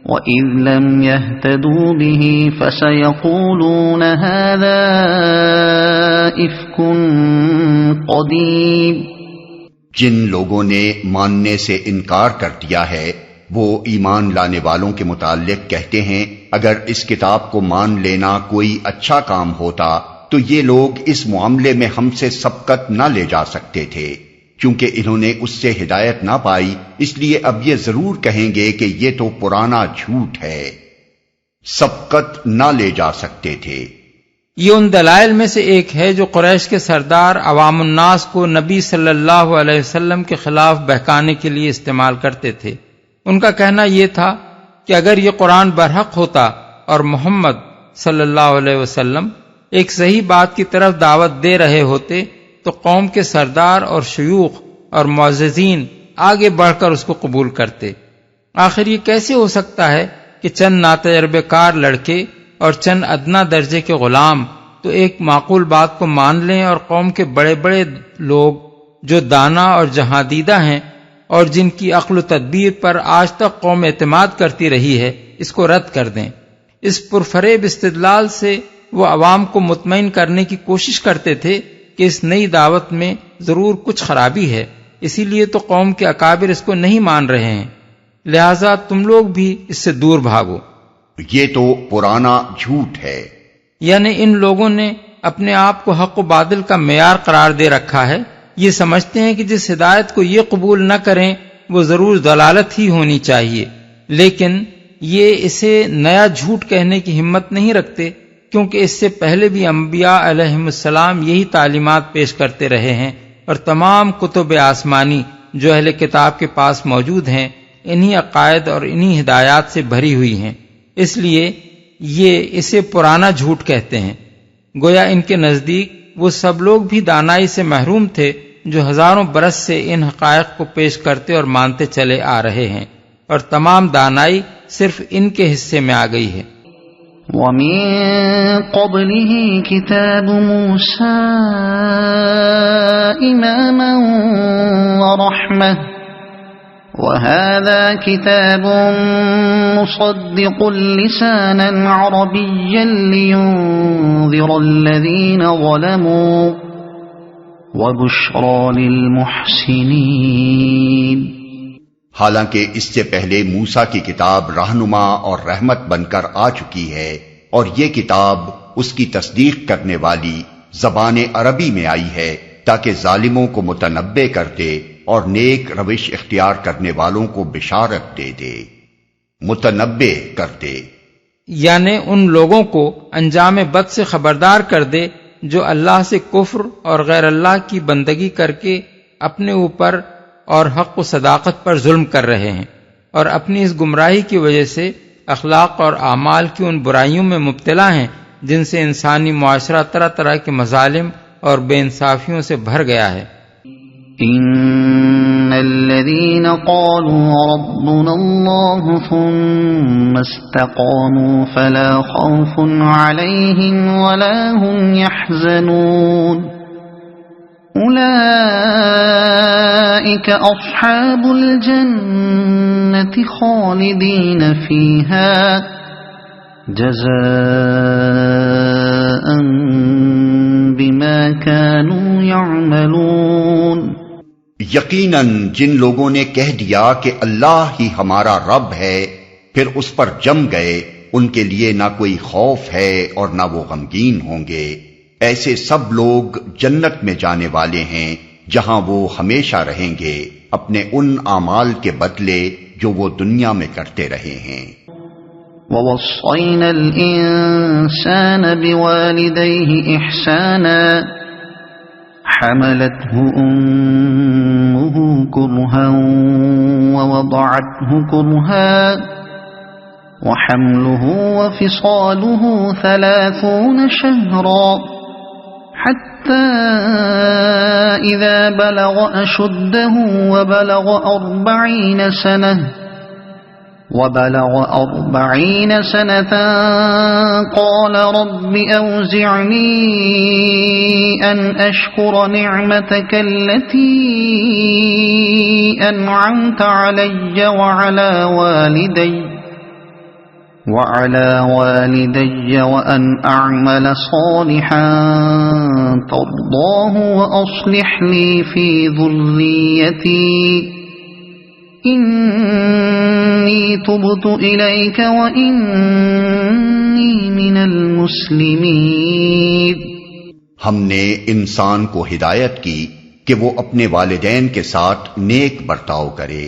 وإذ لم يهتدوا به فسيقولون هذا إفك قديم۔ جن لوگوں نے ماننے سے انکار کر دیا ہے وہ ایمان لانے والوں کے متعلق کہتے ہیں اگر اس کتاب کو مان لینا کوئی اچھا کام ہوتا تو یہ لوگ اس معاملے میں ہم سے سبقت نہ لے جا سکتے تھے، چونکہ انہوں نے اس سے ہدایت نہ پائی، اس لیے اب یہ ضرور کہیں گے کہ یہ تو پرانا جھوٹ ہے، سبقت نہ لے جا سکتے تھے۔ یہ ان دلائل میں سے ایک ہے جو قریش کے سردار عوام الناس کو نبی صلی اللہ علیہ وسلم کے خلاف بہکانے کے لیے استعمال کرتے تھے۔ ان کا کہنا یہ تھا کہ اگر یہ قرآن برحق ہوتا اور محمد صلی اللہ علیہ وسلم ایک صحیح بات کی طرف دعوت دے رہے ہوتے تو قوم کے سردار اور شیوخ اور معززین آگے بڑھ کر اس کو قبول کرتے۔ آخر یہ کیسے ہو سکتا ہے کہ چند ناتجربے کار لڑکے اور چند ادنا درجے کے غلام تو ایک معقول بات کو مان لیں، اور قوم کے بڑے بڑے لوگ جو دانا اور جہاندیدہ ہیں اور جن کی عقل و تدبیر پر آج تک قوم اعتماد کرتی رہی ہے، اس کو رد کر دیں۔ اس پرفریب استدلال سے وہ عوام کو مطمئن کرنے کی کوشش کرتے تھے کہ اس نئی دعوت میں ضرور کچھ خرابی ہے، اسی لیے تو قوم کے اکابر اس کو نہیں مان رہے ہیں، لہذا تم لوگ بھی اس سے دور بھاگو۔ یہ تو پرانا جھوٹ ہے۔ یعنی ان لوگوں نے اپنے آپ کو حق و باطل کا معیار قرار دے رکھا ہے، یہ سمجھتے ہیں کہ جس ہدایت کو یہ قبول نہ کریں وہ ضرور ضلالت ہی ہونی چاہیے، لیکن یہ اسے نیا جھوٹ کہنے کی ہمت نہیں رکھتے، کیونکہ اس سے پہلے بھی انبیاء علیہم السلام یہی تعلیمات پیش کرتے رہے ہیں، اور تمام کتب آسمانی جو اہل کتاب کے پاس موجود ہیں انہی عقائد اور انہی ہدایات سے بھری ہوئی ہیں، اس لیے یہ اسے پرانا جھوٹ کہتے ہیں۔ گویا ان کے نزدیک وہ سب لوگ بھی دانائی سے محروم تھے جو ہزاروں برس سے ان حقائق کو پیش کرتے اور مانتے چلے آ رہے ہیں، اور تمام دانائی صرف ان کے حصے میں آ گئی ہے۔ وَمِن قَبْلِهِ كِتَابُ مُوسَىٰ إِمَامًا وَرَحْمَةً وَهَٰذَا كِتَابٌ مُصَدِّقٌ لِّسَانًا عَرَبِيًّا لِّيُنذِرَ الَّذِينَ ظَلَمُوا وَبُشْرَىٰ لِلْمُحْسِنِينَ۔ حالانکہ اس سے پہلے موسیٰ کی کتاب رہنما اور رحمت بن کر آ چکی ہے، اور یہ کتاب اس کی تصدیق کرنے والی زبان عربی میں آئی ہے تاکہ ظالموں کو متنبع کر دے اور نیک روش اختیار کرنے والوں کو بشارت دے دے۔ متنبع کر دے یعنی ان لوگوں کو انجام بد سے خبردار کر دے جو اللہ سے کفر اور غیر اللہ کی بندگی کر کے اپنے اوپر اور حق و صداقت پر ظلم کر رہے ہیں، اور اپنی اس گمراہی کی وجہ سے اخلاق اور اعمال کی ان برائیوں میں مبتلا ہیں جن سے انسانی معاشرہ طرح طرح کے مظالم اور بے انصافیوں سے بھر گیا ہے۔ ان الذين قالوا ربنا الله ثم استقاموا فلا خوف عليهم ولا هم يحزنون اولئك اصحاب الجنة خالدين فيها جزاء بما كانوا يعملون۔ یقیناً جن لوگوں نے کہہ دیا کہ اللہ ہی ہمارا رب ہے پھر اس پر جم گئے، ان کے لیے نہ کوئی خوف ہے اور نہ وہ غمگین ہوں گے، ایسے سب لوگ جنت میں جانے والے ہیں جہاں وہ ہمیشہ رہیں گے اپنے ان اعمال کے بدلے جو وہ دنیا میں کرتے رہے ہیں۔ وَوَصَّيْنَا الْإِنسَانَ بِوَالِدَيْهِ إِحْسَانًا حَمَلَتْهُ أُمُّهُ كُرْهًا وَوَضَعَتْهُ كُرْهًا وَحَمْلُهُ وَفِصَالُهُ 30 شهرا حتى إذا بلغ أشده وبلغ 40 سنة قال رب أوزعني أن أشكر نعمتك التي أنعمت علي وعلى والدي وأن أعمل صالحا ترضاه وأصلح لي في ذريتي إني تبت إليك وإني من المسلمين۔ ہم نے انسان کو ہدایت کی کہ وہ اپنے والدین کے ساتھ نیک برتاؤ کرے۔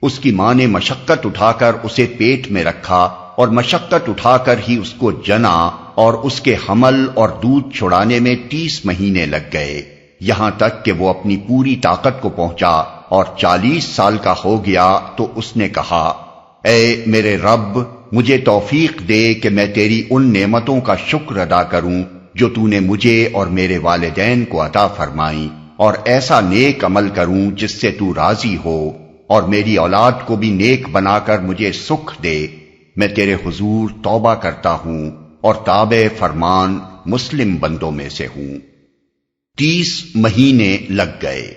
اس کی ماں نے مشقت اٹھا کر اسے پیٹ میں رکھا اور مشقت اٹھا کر ہی اس کو جنا، اور اس کے حمل اور دودھ چھڑانے میں 30 مہینے لگ گئے، یہاں تک کہ وہ اپنی پوری طاقت کو پہنچا اور 40 سال کا ہو گیا تو اس نے کہا اے میرے رب، مجھے توفیق دے کہ میں تیری ان نعمتوں کا شکر ادا کروں جو تو نے مجھے اور میرے والدین کو عطا فرمائیں، اور ایسا نیک عمل کروں جس سے تو راضی ہو، اور میری اولاد کو بھی نیک بنا کر مجھے سکھ دے۔ میں تیرے حضور توبہ کرتا ہوں اور تابع فرمان مسلم بندوں میں سے ہوں۔ 30 مہینے لگ گئے۔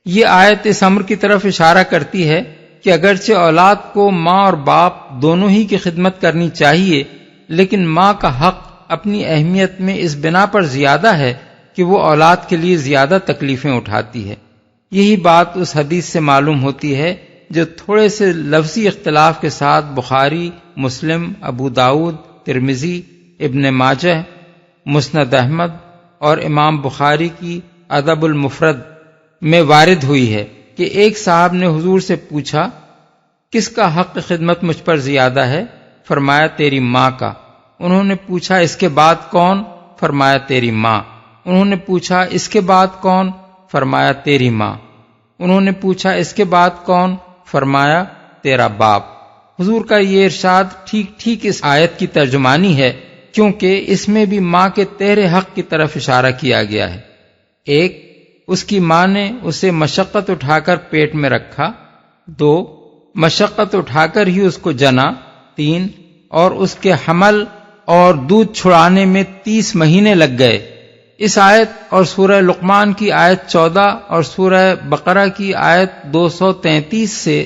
یہ آیت اس امر کی طرف اشارہ کرتی ہے کہ اگرچہ اولاد کو ماں اور باپ دونوں ہی کی خدمت کرنی چاہیے، لیکن ماں کا حق اپنی اہمیت میں اس بنا پر زیادہ ہے کہ وہ اولاد کے لیے زیادہ تکلیفیں اٹھاتی ہے۔ یہی بات اس حدیث سے معلوم ہوتی ہے جو تھوڑے سے لفظی اختلاف کے ساتھ بخاری، مسلم، ابو داؤد، ترمذی، ابن ماجہ، مسند احمد اور امام بخاری کی ادب المفرد میں وارد ہوئی ہے کہ ایک صاحب نے حضور سے پوچھا، کس کا حق خدمت مجھ پر زیادہ ہے؟ فرمایا تیری ماں کا۔ انہوں نے پوچھا اس کے بعد کون؟ فرمایا تیری ماں۔ انہوں نے پوچھا اس کے بعد کون؟ فرمایا تیری ماں۔ انہوں نے پوچھا اس کے بعد کون؟ فرمایا تیرا باپ۔ حضور کا یہ ارشاد ٹھیک ٹھیک اس آیت کی ترجمانی ہے، کیونکہ اس میں بھی ماں کے تہرے حق کی طرف اشارہ کیا گیا ہے۔ ایک، اس کی ماں نے اسے مشقت اٹھا کر پیٹ میں رکھا۔ 2، مشقت اٹھا کر ہی اس کو جنا۔ 3، اور اس کے حمل اور دودھ چھڑانے میں 30 مہینے لگ گئے۔ اس آیت اور سورہ لقمان کی آیت 14 اور سورہ بقرہ کی آیت 233 سے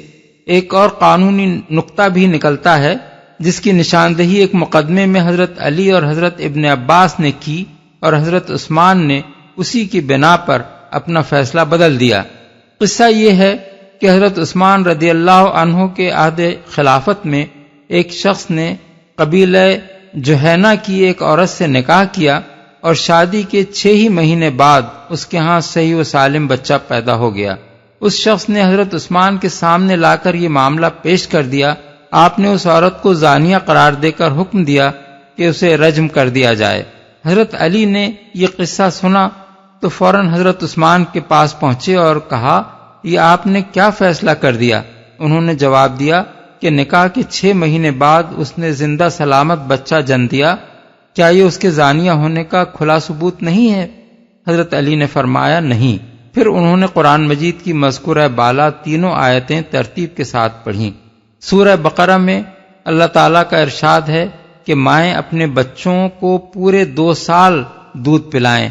ایک اور قانونی نقطہ بھی نکلتا ہے، جس کی نشاندہی ایک مقدمے میں حضرت علی اور حضرت ابن عباس نے کی اور حضرت عثمان نے اسی کی بنا پر اپنا فیصلہ بدل دیا۔ قصہ یہ ہے کہ حضرت عثمان رضی اللہ عنہ کے عہد خلافت میں ایک شخص نے قبیلہ جوہینہ کی ایک عورت سے نکاح کیا اور شادی کے 6 ہی مہینے بعد اس کے ہاں صحیح و سالم بچہ پیدا ہو گیا۔ اس شخص نے حضرت عثمان کے سامنے لا کر یہ معاملہ پیش کر دیا۔ آپ نے اس عورت کو زانیہ قرار دے کر حکم دیا کہ اسے رجم کر دیا جائے۔ حضرت علی نے یہ قصہ سنا تو فوراً حضرت عثمان کے پاس پہنچے اور کہا، یہ آپ نے کیا فیصلہ کر دیا؟ انہوں نے جواب دیا کہ نکاح کے 6 مہینے بعد اس نے زندہ سلامت بچہ جن دیا، کیا یہ اس کے زانیہ ہونے کا کھلا ثبوت نہیں ہے؟ حضرت علی نے فرمایا نہیں۔ پھر انہوں نے قرآن مجید کی مذکورہ بالا تینوں آیتیں ترتیب کے ساتھ پڑھیں۔ سورہ بقرہ میں اللہ تعالیٰ کا ارشاد ہے کہ مائیں اپنے بچوں کو پورے 2 سال دودھ پلائیں،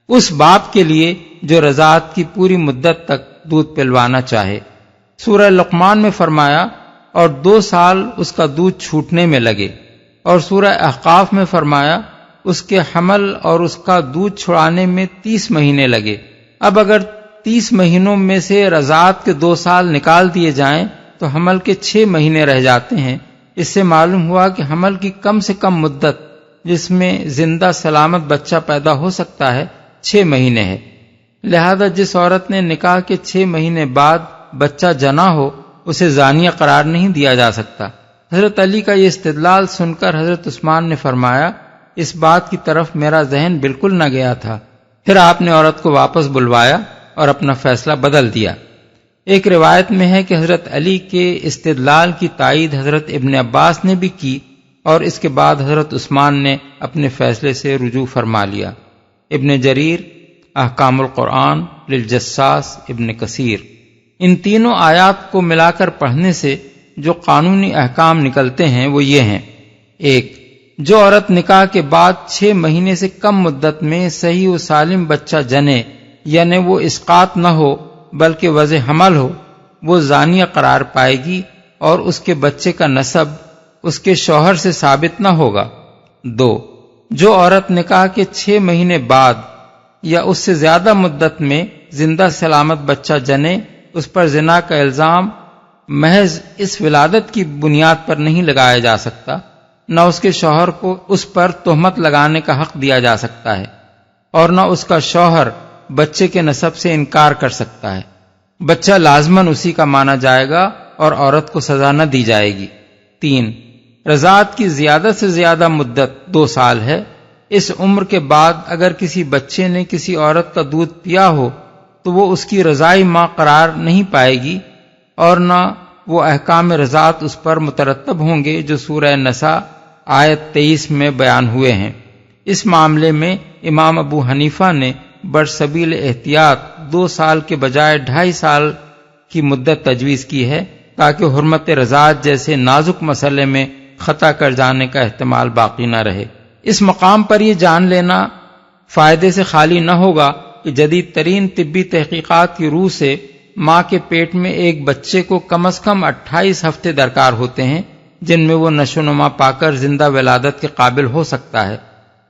اس باپ کے لیے جو رضاعت کی پوری مدت تک دودھ پلوانا چاہے۔ سورہ لقمان میں فرمایا اور 2 سال اس کا دودھ چھوٹنے میں لگے، اور سورہ احقاف میں فرمایا اس کے حمل اور اس کا دودھ چھڑانے میں 30 مہینے لگے۔ اب اگر 30 مہینوں میں سے رضاعت کے 2 سال نکال دیے جائیں تو حمل کے 6 مہینے رہ جاتے ہیں۔ اس سے معلوم ہوا کہ حمل کی کم سے کم مدت جس میں زندہ سلامت بچہ پیدا ہو سکتا ہے 6 مہینے ہے۔ لہذا جس عورت نے نکاح کے 6 مہینے بعد بچہ جنا ہو اسے زانیہ قرار نہیں دیا جا سکتا۔ حضرت علی کا یہ استدلال سن کر حضرت عثمان نے فرمایا، اس بات کی طرف میرا ذہن بالکل نہ گیا تھا۔ پھر آپ نے عورت کو واپس بلوایا اور اپنا فیصلہ بدل دیا۔ ایک روایت میں ہے کہ حضرت علی کے استدلال کی تائید حضرت ابن عباس نے بھی کی اور اس کے بعد حضرت عثمان نے اپنے فیصلے سے رجوع فرما لیا۔ ابن جریر، احکام القرآن للجساس، ابن کثیر۔ ان تینوں آیات کو ملا کر پڑھنے سے جو قانونی احکام نکلتے ہیں وہ یہ ہیں: 1، جو عورت نکاح کے بعد 6 مہینے سے کم مدت میں صحیح و سالم بچہ جنے، یعنی وہ اسقاط نہ ہو بلکہ وضع حمل ہو، وہ زانیہ قرار پائے گی اور اس کے بچے کا نسب اس کے شوہر سے ثابت نہ ہوگا۔ 2، جو عورت نکاح کے 6 مہینے بعد یا اس سے زیادہ مدت میں زندہ سلامت بچہ جنے، اس پر زنا کا الزام محض اس ولادت کی بنیاد پر نہیں لگایا جا سکتا، نہ اس کے شوہر کو اس پر تہمت لگانے کا حق دیا جا سکتا ہے، اور نہ اس کا شوہر بچے کے نسب سے انکار کر سکتا ہے۔ بچہ لازماً اسی کا مانا جائے گا اور عورت کو سزا نہ دی جائے گی۔ 3، رضاعت کی زیادہ سے زیادہ مدت 2 سال ہے۔ اس عمر کے بعد اگر کسی بچے نے کسی عورت کا دودھ پیا ہو تو وہ اس کی رضائی ماں قرار نہیں پائے گی اور نہ وہ احکام رضاعت اس پر مترتب ہوں گے جو سورہ نساء آیت 23 میں بیان ہوئے ہیں۔ اس معاملے میں امام ابو حنیفہ نے برسبیل احتیاط 2 سال کے بجائے 2.5 سال کی مدت تجویز کی ہے تاکہ حرمت رضاعت جیسے نازک مسئلے میں خطا کر جانے کا احتمال باقی نہ رہے۔ اس مقام پر یہ جان لینا فائدے سے خالی نہ ہوگا کہ جدید ترین طبی تحقیقات کی روح سے ماں کے پیٹ میں ایک بچے کو کم از کم 28 ہفتے درکار ہوتے ہیں جن میں وہ نشو نما پا کر زندہ ولادت کے قابل ہو سکتا ہے۔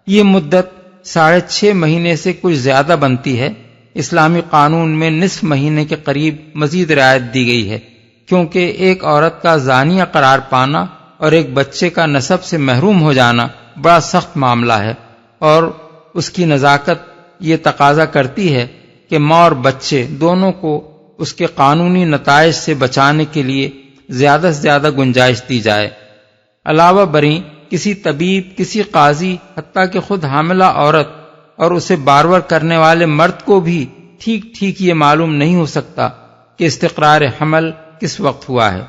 یہ مدت 6.5 مہینے سے کچھ زیادہ بنتی ہے۔ اسلامی قانون میں نصف مہینے کے قریب مزید رعایت دی گئی ہے، کیونکہ ایک عورت کا زانیہ قرار پانا اور ایک بچے کا نسب سے محروم ہو جانا بڑا سخت معاملہ ہے، اور اس کی نزاکت یہ تقاضا کرتی ہے کہ ماں اور بچے دونوں کو اس کے قانونی نتائج سے بچانے کے لیے زیادہ سے زیادہ گنجائش دی جائے۔ علاوہ بریں کسی طبیب، کسی قاضی، حتیٰ کہ خود حاملہ عورت اور اسے بارور کرنے والے مرد کو بھی ٹھیک یہ معلوم نہیں ہو سکتا کہ استقرار حمل کس وقت ہوا ہے۔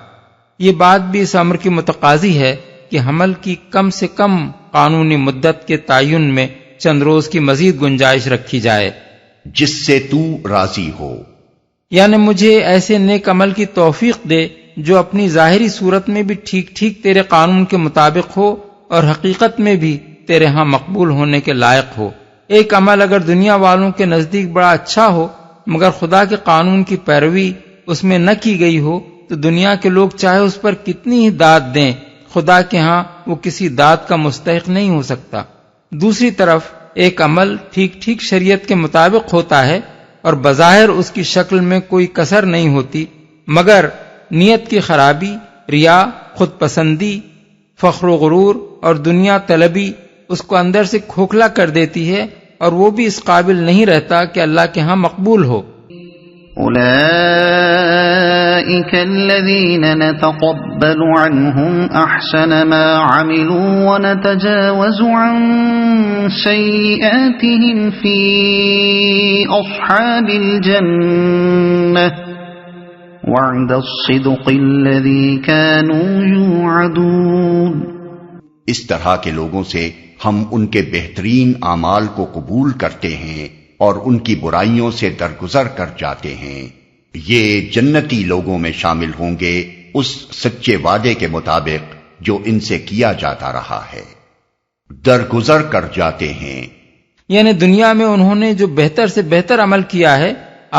یہ بات بھی اس امر کی متقاضی ہے کہ حمل کی کم سے کم قانونی مدت کے تعین میں چند روز کی مزید گنجائش رکھی جائے، جس سے تو راضی ہو، یعنی مجھے ایسے نیک عمل کی توفیق دے جو اپنی ظاہری صورت میں بھی ٹھیک تیرے قانون کے مطابق ہو اور حقیقت میں بھی تیرے ہاں مقبول ہونے کے لائق ہو۔ ایک عمل اگر دنیا والوں کے نزدیک بڑا اچھا ہو مگر خدا کے قانون کی پیروی اس میں نہ کی گئی ہو تو دنیا کے لوگ چاہے اس پر کتنی ہی داد دیں، خدا کے ہاں وہ کسی داد کا مستحق نہیں ہو سکتا۔ دوسری طرف ایک عمل ٹھیک شریعت کے مطابق ہوتا ہے اور بظاہر اس کی شکل میں کوئی کسر نہیں ہوتی، مگر نیت کی خرابی، ریا، خود پسندی، فخر و غرور اور دنیا طلبی اس کو اندر سے کھوکھلا کر دیتی ہے اور وہ بھی اس قابل نہیں رہتا کہ اللہ کے ہاں مقبول ہو۔ أولئك الذين نتقبل عنهم أحسن ما عملوا ونتجاوز عن سيئاتهم في أصحاب الجنة وعد الصدق الذي كانوا يوعدون۔ اس طرح کے لوگوں سے ہم ان کے بہترین اعمال کو قبول کرتے ہیں اور ان کی برائیوں سے درگزر کر جاتے ہیں۔ یہ جنتی لوگوں میں شامل ہوں گے اس سچے وعدے کے مطابق جو ان سے کیا جاتا رہا ہے، درگزر کر جاتے ہیں۔ یعنی دنیا میں انہوں نے جو بہتر سے بہتر عمل کیا ہے،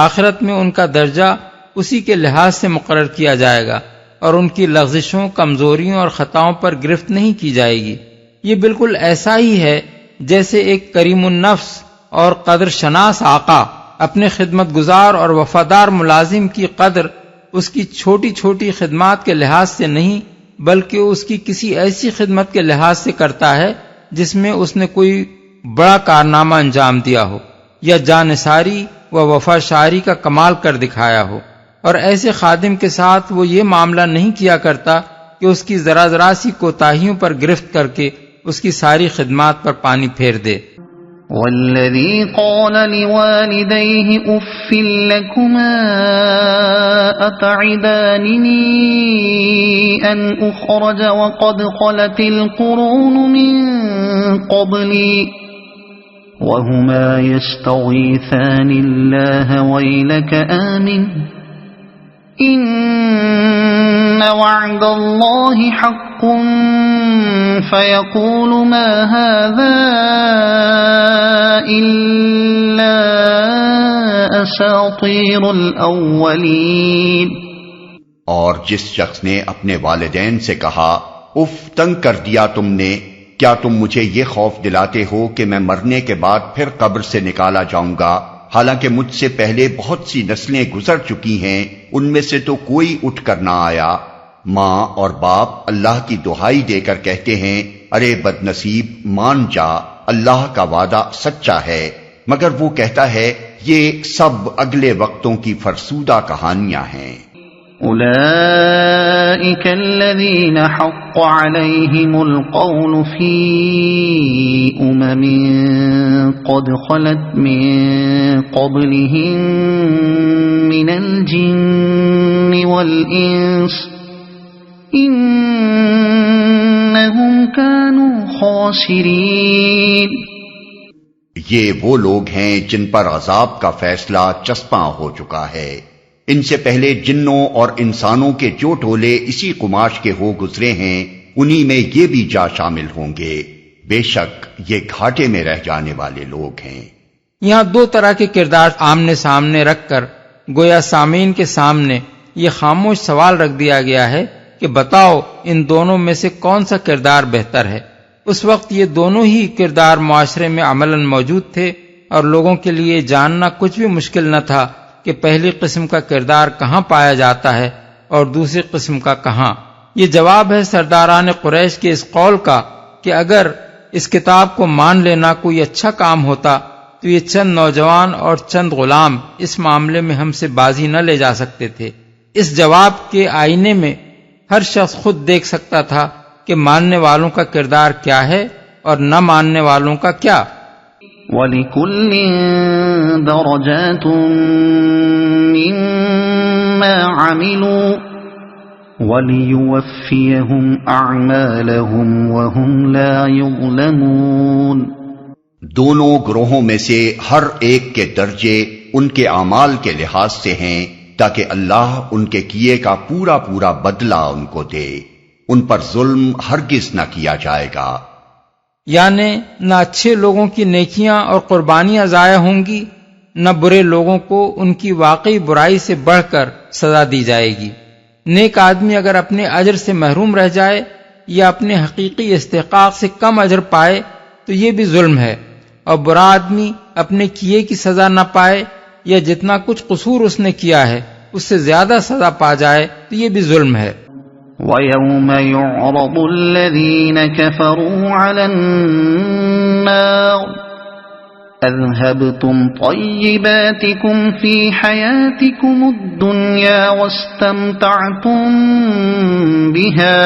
آخرت میں ان کا درجہ اسی کے لحاظ سے مقرر کیا جائے گا اور ان کی لغزشوں، کمزوریوں اور خطاؤں پر گرفت نہیں کی جائے گی۔ یہ بالکل ایسا ہی ہے جیسے ایک کریم النفس اور قدر شناس آقا اپنے خدمت گزار اور وفادار ملازم کی قدر اس کی چھوٹی چھوٹی خدمات کے لحاظ سے نہیں بلکہ اس کی کسی ایسی خدمت کے لحاظ سے کرتا ہے جس میں اس نے کوئی بڑا کارنامہ انجام دیا ہو یا جانثاری و وفا شعری کا کمال کر دکھایا ہو، اور ایسے خادم کے ساتھ وہ یہ معاملہ نہیں کیا کرتا کہ اس کی ذرا سی کوتاہیوں پر گرفت کر کے اس کی ساری خدمات پر پانی پھیر دے۔ والذي قال لوالديه أف لكما أتعدانني أن أخرج وقد خلت القرون من قبلي وهما يستغيثان الله ويلك آمن إن وعد الله حق فيقول ما هذا إلا أساطير الأولين۔ اور جس شخص نے اپنے والدین سے کہا اف تنگ کر دیا تم نے، کیا تم مجھے یہ خوف دلاتے ہو کہ میں مرنے کے بعد پھر قبر سے نکالا جاؤں گا، حالانکہ مجھ سے پہلے بہت سی نسلیں گزر چکی ہیں، ان میں سے تو کوئی اٹھ کر نہ آیا۔ ماں اور باپ اللہ کی دہائی دے کر کہتے ہیں ارے بد نصیب مان جا، اللہ کا وعدہ سچا ہے، مگر وہ کہتا ہے یہ سب اگلے وقتوں کی فرسودہ کہانیاں ہیں۔ أولئك الذين حق عليهم القول في قد خلت من قبلهم من الجن والإنس إنهم كانوا خاسرين. یہ وہ لوگ ہیں جن پر عذاب کا فیصلہ چسپاں ہو چکا ہے. ان سے پہلے جنوں اور انسانوں کے جو ٹولے اسی قماش کے ہو گزرے ہیں انہی میں یہ بھی جا شامل ہوں گے. بے شک یہ گھاٹے میں رہ جانے والے لوگ ہیں. یہاں دو طرح کے کردار آمنے سامنے رکھ کر گویا سامعین کے سامنے یہ خاموش سوال رکھ دیا گیا ہے کہ بتاؤ ان دونوں میں سے کون سا کردار بہتر ہے. اس وقت یہ دونوں ہی کردار معاشرے میں عملاً موجود تھے اور لوگوں کے لیے جاننا کچھ بھی مشکل نہ تھا کہ پہلی قسم کا کردار کہاں پایا جاتا ہے اور دوسری قسم کا کہاں. یہ جواب ہے سرداران قریش کے اس قول کا کہ اگر اس کتاب کو مان لینا کوئی اچھا کام ہوتا تو یہ چند نوجوان اور چند غلام اس معاملے میں ہم سے بازی نہ لے جا سکتے تھے. اس جواب کے آئینے میں ہر شخص خود دیکھ سکتا تھا کہ ماننے والوں کا کردار کیا ہے اور نہ ماننے والوں کا کیا. وَلِكُلٍّ دَرَجَاتٌ مِّمَّا عَمِلُوا وَلِيُوَفِّيَهُمْ أَعْمَالَهُمْ وَهُمْ لَا يُظْلَمُونَ. دونوں گروہوں میں سے ہر ایک کے درجے ان کے اعمال کے لحاظ سے ہیں تاکہ اللہ ان کے کیے کا پورا پورا بدلہ ان کو دے. ان پر ظلم ہرگز نہ کیا جائے گا. یعنی نہ اچھے لوگوں کی نیکیاں اور قربانیاں ضائع ہوں گی نہ برے لوگوں کو ان کی واقعی برائی سے بڑھ کر سزا دی جائے گی. نیک آدمی اگر اپنے اجر سے محروم رہ جائے یا اپنے حقیقی استحقاق سے کم اجر پائے تو یہ بھی ظلم ہے، اور برا آدمی اپنے کیے کی سزا نہ پائے یا جتنا کچھ قصور اس نے کیا ہے اس سے زیادہ سزا پا جائے تو یہ بھی ظلم ہے. وَيَوْمَ يُعْرَضُ الَّذِينَ كَفَرُوا عَلَى النَّارِ أَذْهَبْتُمْ طَيِّبَاتِكُمْ فِي حَيَاتِكُمُ الدُّنْيَا وَاسْتَمْتَعْتُمْ بِهَا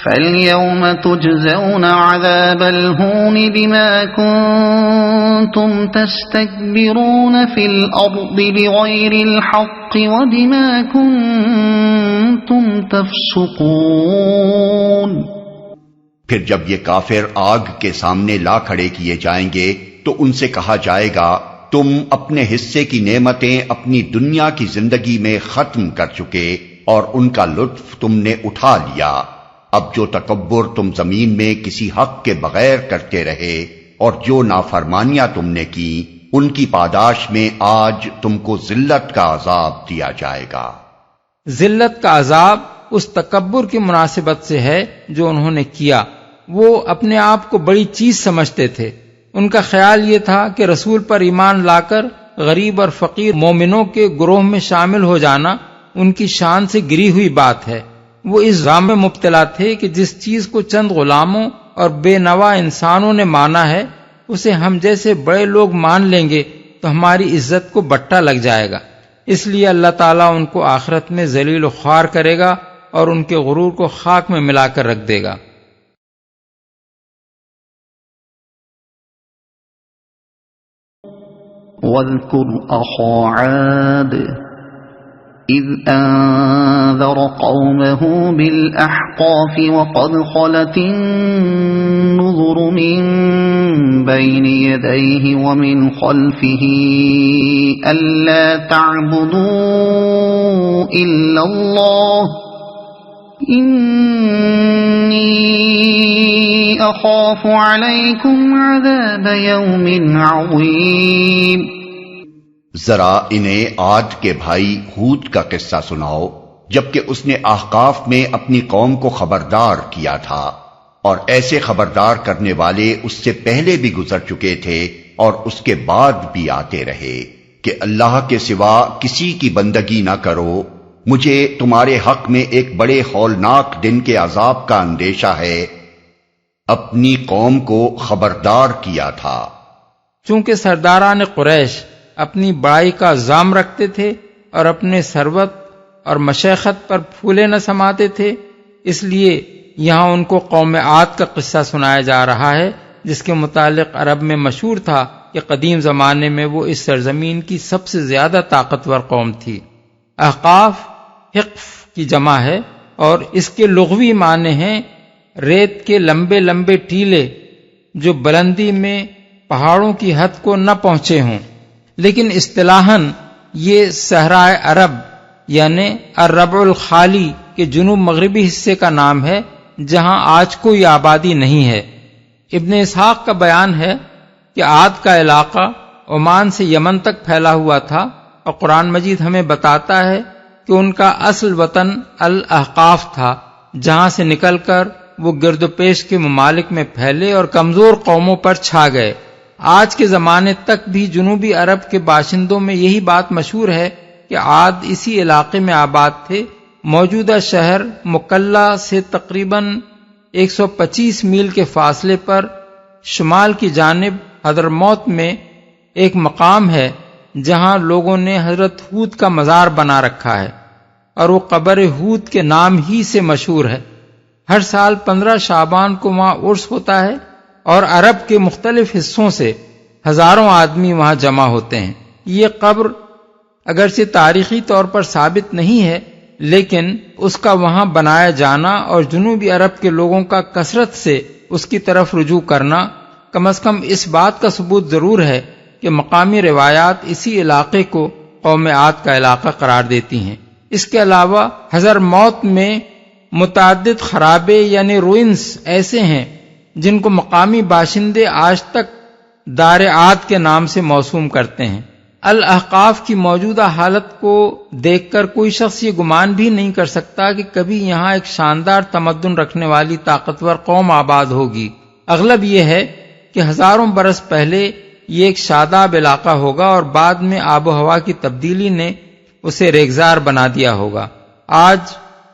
فَالْيَوْمَ تُجْزَوْنَ عَذَابَ الْهُونِ بِمَا كُنتُمْ تَسْتَكْبِرُونَ فِي الْأَرْضِ بِغَيْرِ الْحَقِّ وَبِمَا كُنتُمْ تَفْسُقُونَ. پھر جب یہ کافر آگ کے سامنے لا کھڑے کیے جائیں گے تو ان سے کہا جائے گا تم اپنے حصے کی نعمتیں اپنی دنیا کی زندگی میں ختم کر چکے اور ان کا لطف تم نے اٹھا لیا. اب جو تکبر تم زمین میں کسی حق کے بغیر کرتے رہے اور جو نافرمانیاں تم نے کی ان کی پاداش میں آج تم کو ذلت کا عذاب دیا جائے گا. ذلت کا عذاب اس تکبر کی مناسبت سے ہے جو انہوں نے کیا. وہ اپنے آپ کو بڑی چیز سمجھتے تھے. ان کا خیال یہ تھا کہ رسول پر ایمان لا کر غریب اور فقیر مومنوں کے گروہ میں شامل ہو جانا ان کی شان سے گری ہوئی بات ہے. وہ اس غم میں مبتلا تھے کہ جس چیز کو چند غلاموں اور بے نوا انسانوں نے مانا ہے اسے ہم جیسے بڑے لوگ مان لیں گے تو ہماری عزت کو بٹا لگ جائے گا. اس لیے اللہ تعالیٰ ان کو آخرت میں ذلیل و خوار کرے گا اور ان کے غرور کو خاک میں ملا کر رکھ دے گا. وَاذْكُرْ أَخَا عَادٍ إِذْ أَنذَرَ قَوْمَهُ بِالْأَحْقَافِ وَقَدْ خَلَتِ النُّذُرُ مِنْ بَيْنِ يَدَيْهِ وَمِنْ خَلْفِهِ أَلَّا تَعْبُدُوا إِلَّا اللَّهَ إِنِّي أَخَافُ عَلَيْكُمْ عَذَابَ يَوْمٍ عَظِيمٍ. ذرا انہیں عاد کے بھائی ہود کا قصہ سناؤ جبکہ اس نے احقاف میں اپنی قوم کو خبردار کیا تھا، اور ایسے خبردار کرنے والے اس سے پہلے بھی گزر چکے تھے اور اس کے بعد بھی آتے رہے کہ اللہ کے سوا کسی کی بندگی نہ کرو، مجھے تمہارے حق میں ایک بڑے ہولناک دن کے عذاب کا اندیشہ ہے. اپنی قوم کو خبردار کیا تھا. چونکہ سرداران قریش اپنی بڑائی کا الزام رکھتے تھے اور اپنے ثروت اور مشیخت پر پھولے نہ سماتے تھے، اس لیے یہاں ان کو قوم عاد کا قصہ سنایا جا رہا ہے جس کے متعلق عرب میں مشہور تھا کہ قدیم زمانے میں وہ اس سرزمین کی سب سے زیادہ طاقتور قوم تھی. احقاف حقف کی جمع ہے اور اس کے لغوی معنی ہیں ریت کے لمبے لمبے ٹیلے جو بلندی میں پہاڑوں کی حد کو نہ پہنچے ہوں، لیکن اصطلاحاً یہ صحرائے عرب یعنی الربع الخالی کے جنوب مغربی حصے کا نام ہے جہاں آج کوئی آبادی نہیں ہے۔ ابن اسحاق کا بیان ہے کہ عاد کا علاقہ عمان سے یمن تک پھیلا ہوا تھا، اور قرآن مجید ہمیں بتاتا ہے کہ ان کا اصل وطن الاحقاف تھا، جہاں سے نکل کر وہ گرد و پیش کے ممالک میں پھیلے اور کمزور قوموں پر چھا گئے۔ آج کے زمانے تک بھی جنوبی عرب کے باشندوں میں یہی بات مشہور ہے کہ عاد اسی علاقے میں آباد تھے۔ موجودہ شہر مکلا سے تقریباً 125 میل کے فاصلے پر شمال کی جانب حضرموت میں ایک مقام ہے جہاں لوگوں نے حضرت ہود کا مزار بنا رکھا ہے، اور وہ قبر ہود کے نام ہی سے مشہور ہے۔ ہر سال 15 شعبان کو وہاں عرس ہوتا ہے، اور عرب کے مختلف حصوں سے ہزاروں آدمی وہاں جمع ہوتے ہیں۔ یہ قبر اگرچہ تاریخی طور پر ثابت نہیں ہے، لیکن اس کا وہاں بنایا جانا اور جنوبی عرب کے لوگوں کا کثرت سے اس کی طرف رجوع کرنا کم از کم اس بات کا ثبوت ضرور ہے کہ مقامی روایات اسی علاقے کو قوم عاد کا علاقہ قرار دیتی ہیں۔ اس کے علاوہ حضرموت میں متعدد خرابے یعنی روئنس ایسے ہیں جن کو مقامی باشندے آج تک دار عاد کے نام سے موسوم کرتے ہیں۔ الاحقاف کی موجودہ حالت کو دیکھ کر کوئی شخص یہ گمان بھی نہیں کر سکتا کہ کبھی یہاں ایک شاندار تمدن رکھنے والی طاقتور قوم آباد ہوگی۔ اغلب یہ ہے کہ ہزاروں برس پہلے یہ ایک شاداب علاقہ ہوگا اور بعد میں آب و ہوا کی تبدیلی نے اسے ریگزار بنا دیا ہوگا۔ آج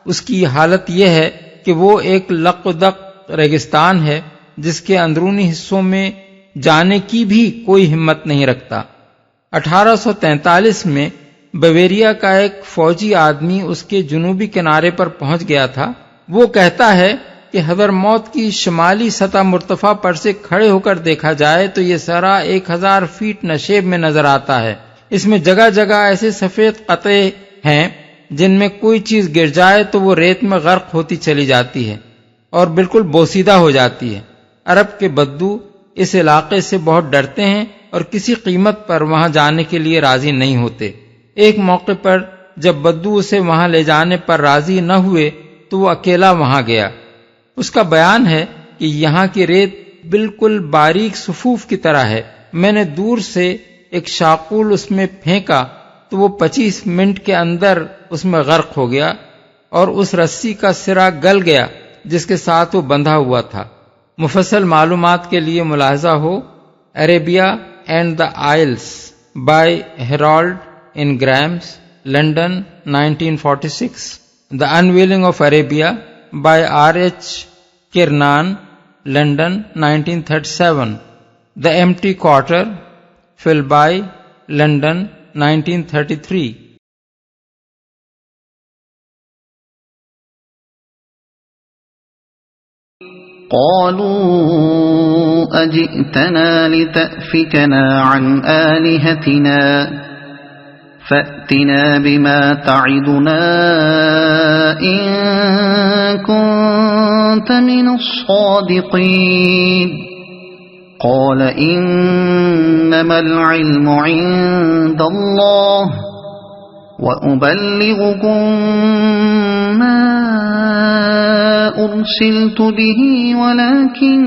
اس کی حالت یہ ہے کہ وہ ایک لق و دق ریگستان ہے جس کے اندرونی حصوں میں جانے کی بھی کوئی ہمت نہیں رکھتا۔ 1843 میں بویریا کا ایک فوجی آدمی اس کے جنوبی کنارے پر پہنچ گیا تھا۔ وہ کہتا ہے کہ حضرموت کی شمالی سطح مرتفع پر سے کھڑے ہو کر دیکھا جائے تو یہ صحرا 1000 فیٹ نشیب میں نظر آتا ہے۔ اس میں جگہ جگہ ایسے سفید قطعے ہیں جن میں کوئی چیز گر جائے تو وہ ریت میں غرق ہوتی چلی جاتی ہے اور بالکل بوسیدہ ہو جاتی ہے۔ عرب کے بدو اس علاقے سے بہت ڈرتے ہیں اور کسی قیمت پر وہاں جانے کے لیے راضی نہیں ہوتے۔ ایک موقع پر جب بدو اسے وہاں لے جانے پر راضی نہ ہوئے تو وہ اکیلا وہاں گیا۔ اس کا بیان ہے کہ یہاں کی ریت بالکل باریک صفوف کی طرح ہے۔ میں نے دور سے ایک شاقول اس میں پھینکا تو وہ 25 منٹ کے اندر اس میں غرق ہو گیا اور اس رسی کا سرا گل گیا جس کے ساتھ وہ بندھا ہوا تھا۔ مفصل معلومات کے لیے ملاحظہ ہو Arabia and the isles by Harold Ingrams London 1946، the unveiling of Arabia by R.H. Kiernan London 1937، the empty quarter Philby London 1933۔ قالوا أجئتنا لتأفكنا عن آلهتنا فأتنا بما تعدنا إن كنت من الصادقين قال إنما العلم عند الله وأبلغكم ما أرسلت به ولكني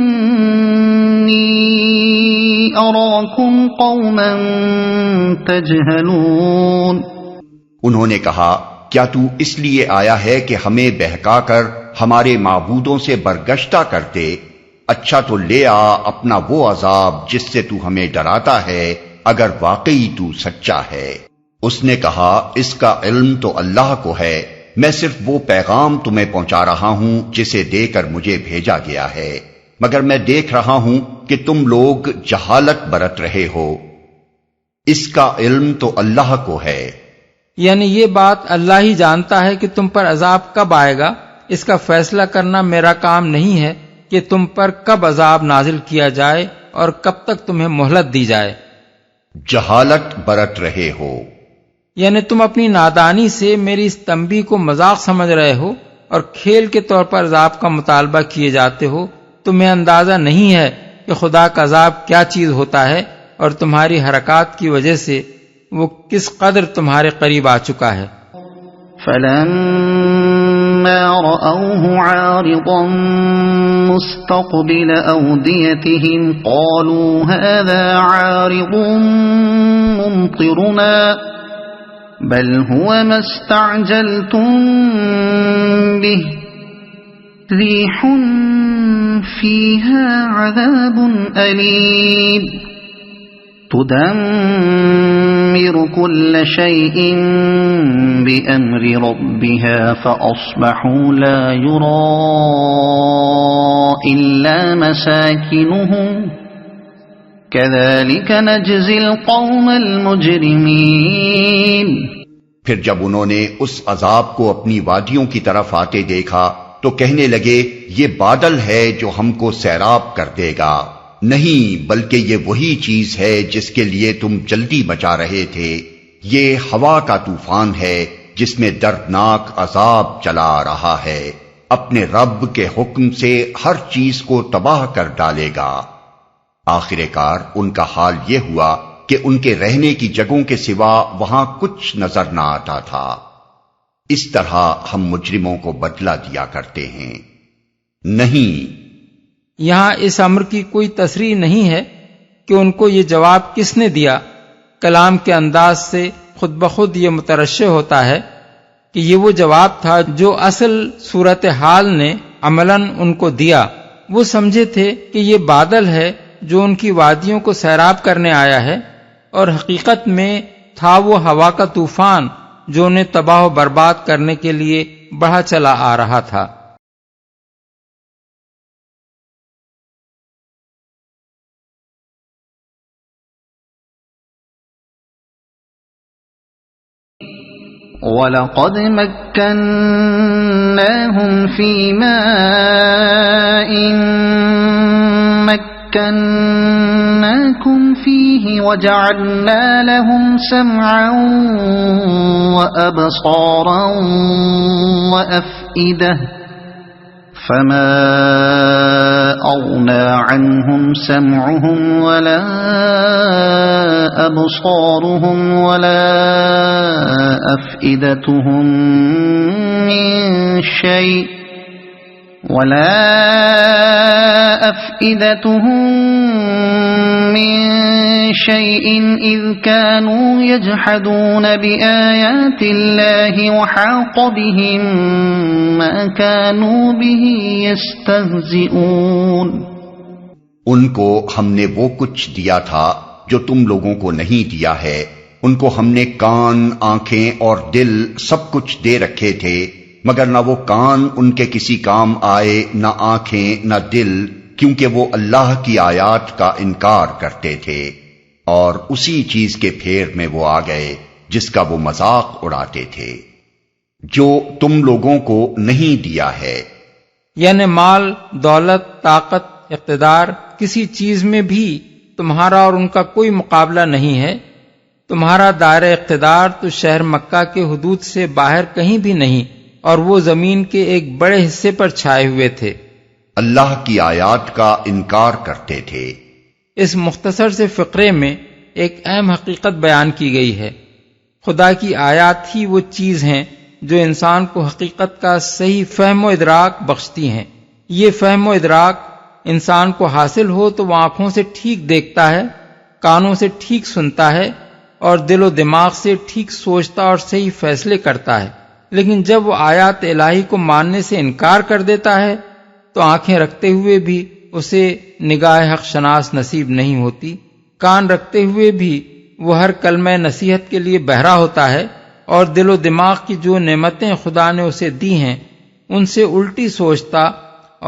أراكم قوما تجهلون۔ انہوں نے کہا کیا تو اس لیے آیا ہے کہ ہمیں بہکا کر ہمارے معبودوں سے برگشتہ کر دے؟ اچھا تو لے آ اپنا وہ عذاب جس سے تو ہمیں ڈراتا ہے اگر واقعی تو سچا ہے۔ اس نے کہا اس کا علم تو اللہ کو ہے، میں صرف وہ پیغام تمہیں پہنچا رہا ہوں جسے دے کر مجھے بھیجا گیا ہے، مگر میں دیکھ رہا ہوں کہ تم لوگ جہالت برت رہے ہو۔ اس کا علم تو اللہ کو ہے، یعنی یہ بات اللہ ہی جانتا ہے کہ تم پر عذاب کب آئے گا۔ اس کا فیصلہ کرنا میرا کام نہیں ہے کہ تم پر کب عذاب نازل کیا جائے اور کب تک تمہیں مہلت دی جائے۔ جہالت برت رہے ہو یعنی تم اپنی نادانی سے میری اس تنبیہ کو مذاق سمجھ رہے ہو اور کھیل کے طور پر عذاب کا مطالبہ کیے جاتے ہو، تمہیں اندازہ نہیں ہے کہ خدا کا عذاب کیا چیز ہوتا ہے اور تمہاری حرکات کی وجہ سے وہ کس قدر تمہارے قریب آ چکا ہے۔ فلما رأوه عارضا مستقبل أوديتهم قالوا هذا عارض ممطرنا بل هو ما استعجلتم به ريح فيها عذاب أليم تدمر كل شيء بأمر ربها فأصبحوا لا يرى إلا مساكنهم كذلك نجزي القوم المجرمين۔ پھر جب انہوں نے اس عذاب کو اپنی وادیوں کی طرف آتے دیکھا تو کہنے لگے یہ بادل ہے جو ہم کو سیراب کر دے گا، نہیں بلکہ یہ وہی چیز ہے جس کے لیے تم جلدی مچا رہے تھے، یہ ہوا کا طوفان ہے جس میں دردناک عذاب چلا آ رہا ہے، اپنے رب کے حکم سے ہر چیز کو تباہ کر ڈالے گا۔ آخر کار ان کا حال یہ ہوا کہ ان کے رہنے کی جگہوں کے سوا وہاں کچھ نظر نہ آتا تھا۔ اس طرح ہم مجرموں کو بدلہ دیا کرتے ہیں۔ نہیں، یہاں اس امر کی کوئی تصریح نہیں ہے کہ ان کو یہ جواب کس نے دیا۔ کلام کے انداز سے خود بخود یہ مترشح ہوتا ہے کہ یہ وہ جواب تھا جو اصل صورتحال نے عملاً ان کو دیا۔ وہ سمجھے تھے کہ یہ بادل ہے جو ان کی وادیوں کو سیراب کرنے آیا ہے، اور حقیقت میں تھا وہ ہوا کا طوفان جو انہیں تباہ و برباد کرنے کے لیے بڑھا چلا آ رہا تھا۔ وَلَقَدْ مَكَّنَّاهُمْ فِي مَاءٍ مَكَّنَّاكُمْ فِيهِ وَجَعَلْنَا لَهُمْ سَمْعًا وَأَبْصَارًا وَأَفْئِدَةً فَمَا أَغْنَى عَنْهُمْ سَمْعُهُمْ وَلَا أَبْصَارُهُمْ وَلَا أَفْئِدَتُهُمْ من شيء إذ كانوا يجحدون بآيات الله وحاق بهم ما كانوا به يستهزئون۔ ان کو ہم نے وہ کچھ دیا تھا جو تم لوگوں کو نہیں دیا ہے، ان کو ہم نے کان، آنکھیں اور دل سب کچھ دے رکھے تھے، مگر نہ وہ کان ان کے کسی کام آئے، نہ آنکھیں، نہ دل، کیونکہ وہ اللہ کی آیات کا انکار کرتے تھے، اور اسی چیز کے پھیر میں وہ آ گئے جس کا وہ مذاق اڑاتے تھے، جو تم لوگوں کو نہیں دیا ہے۔ یعنی مال، دولت، طاقت، اقتدار، کسی چیز میں بھی تمہارا اور ان کا کوئی مقابلہ نہیں ہے۔ تمہارا دائرہ اقتدار تو شہر مکہ کے حدود سے باہر کہیں بھی نہیں، اور وہ زمین کے ایک بڑے حصے پر چھائے ہوئے تھے۔ اللہ کی آیات کا انکار کرتے تھے۔ اس مختصر سے فقرے میں ایک اہم حقیقت بیان کی گئی ہے۔ خدا کی آیات ہی وہ چیز ہیں جو انسان کو حقیقت کا صحیح فہم و ادراک بخشتی ہیں۔ یہ فہم و ادراک انسان کو حاصل ہو تو وہ آنکھوں سے ٹھیک دیکھتا ہے، کانوں سے ٹھیک سنتا ہے، اور دل و دماغ سے ٹھیک سوچتا اور صحیح فیصلے کرتا ہے۔ لیکن جب وہ آیات الہی کو ماننے سے انکار کر دیتا ہے تو آنکھیں رکھتے ہوئے بھی اسے نگاہ حق شناس نصیب نہیں ہوتی، کان رکھتے ہوئے بھی وہ ہر کلمہ نصیحت کے لیے بہرا ہوتا ہے، اور دل و دماغ کی جو نعمتیں خدا نے اسے دی ہیں ان سے الٹی سوچتا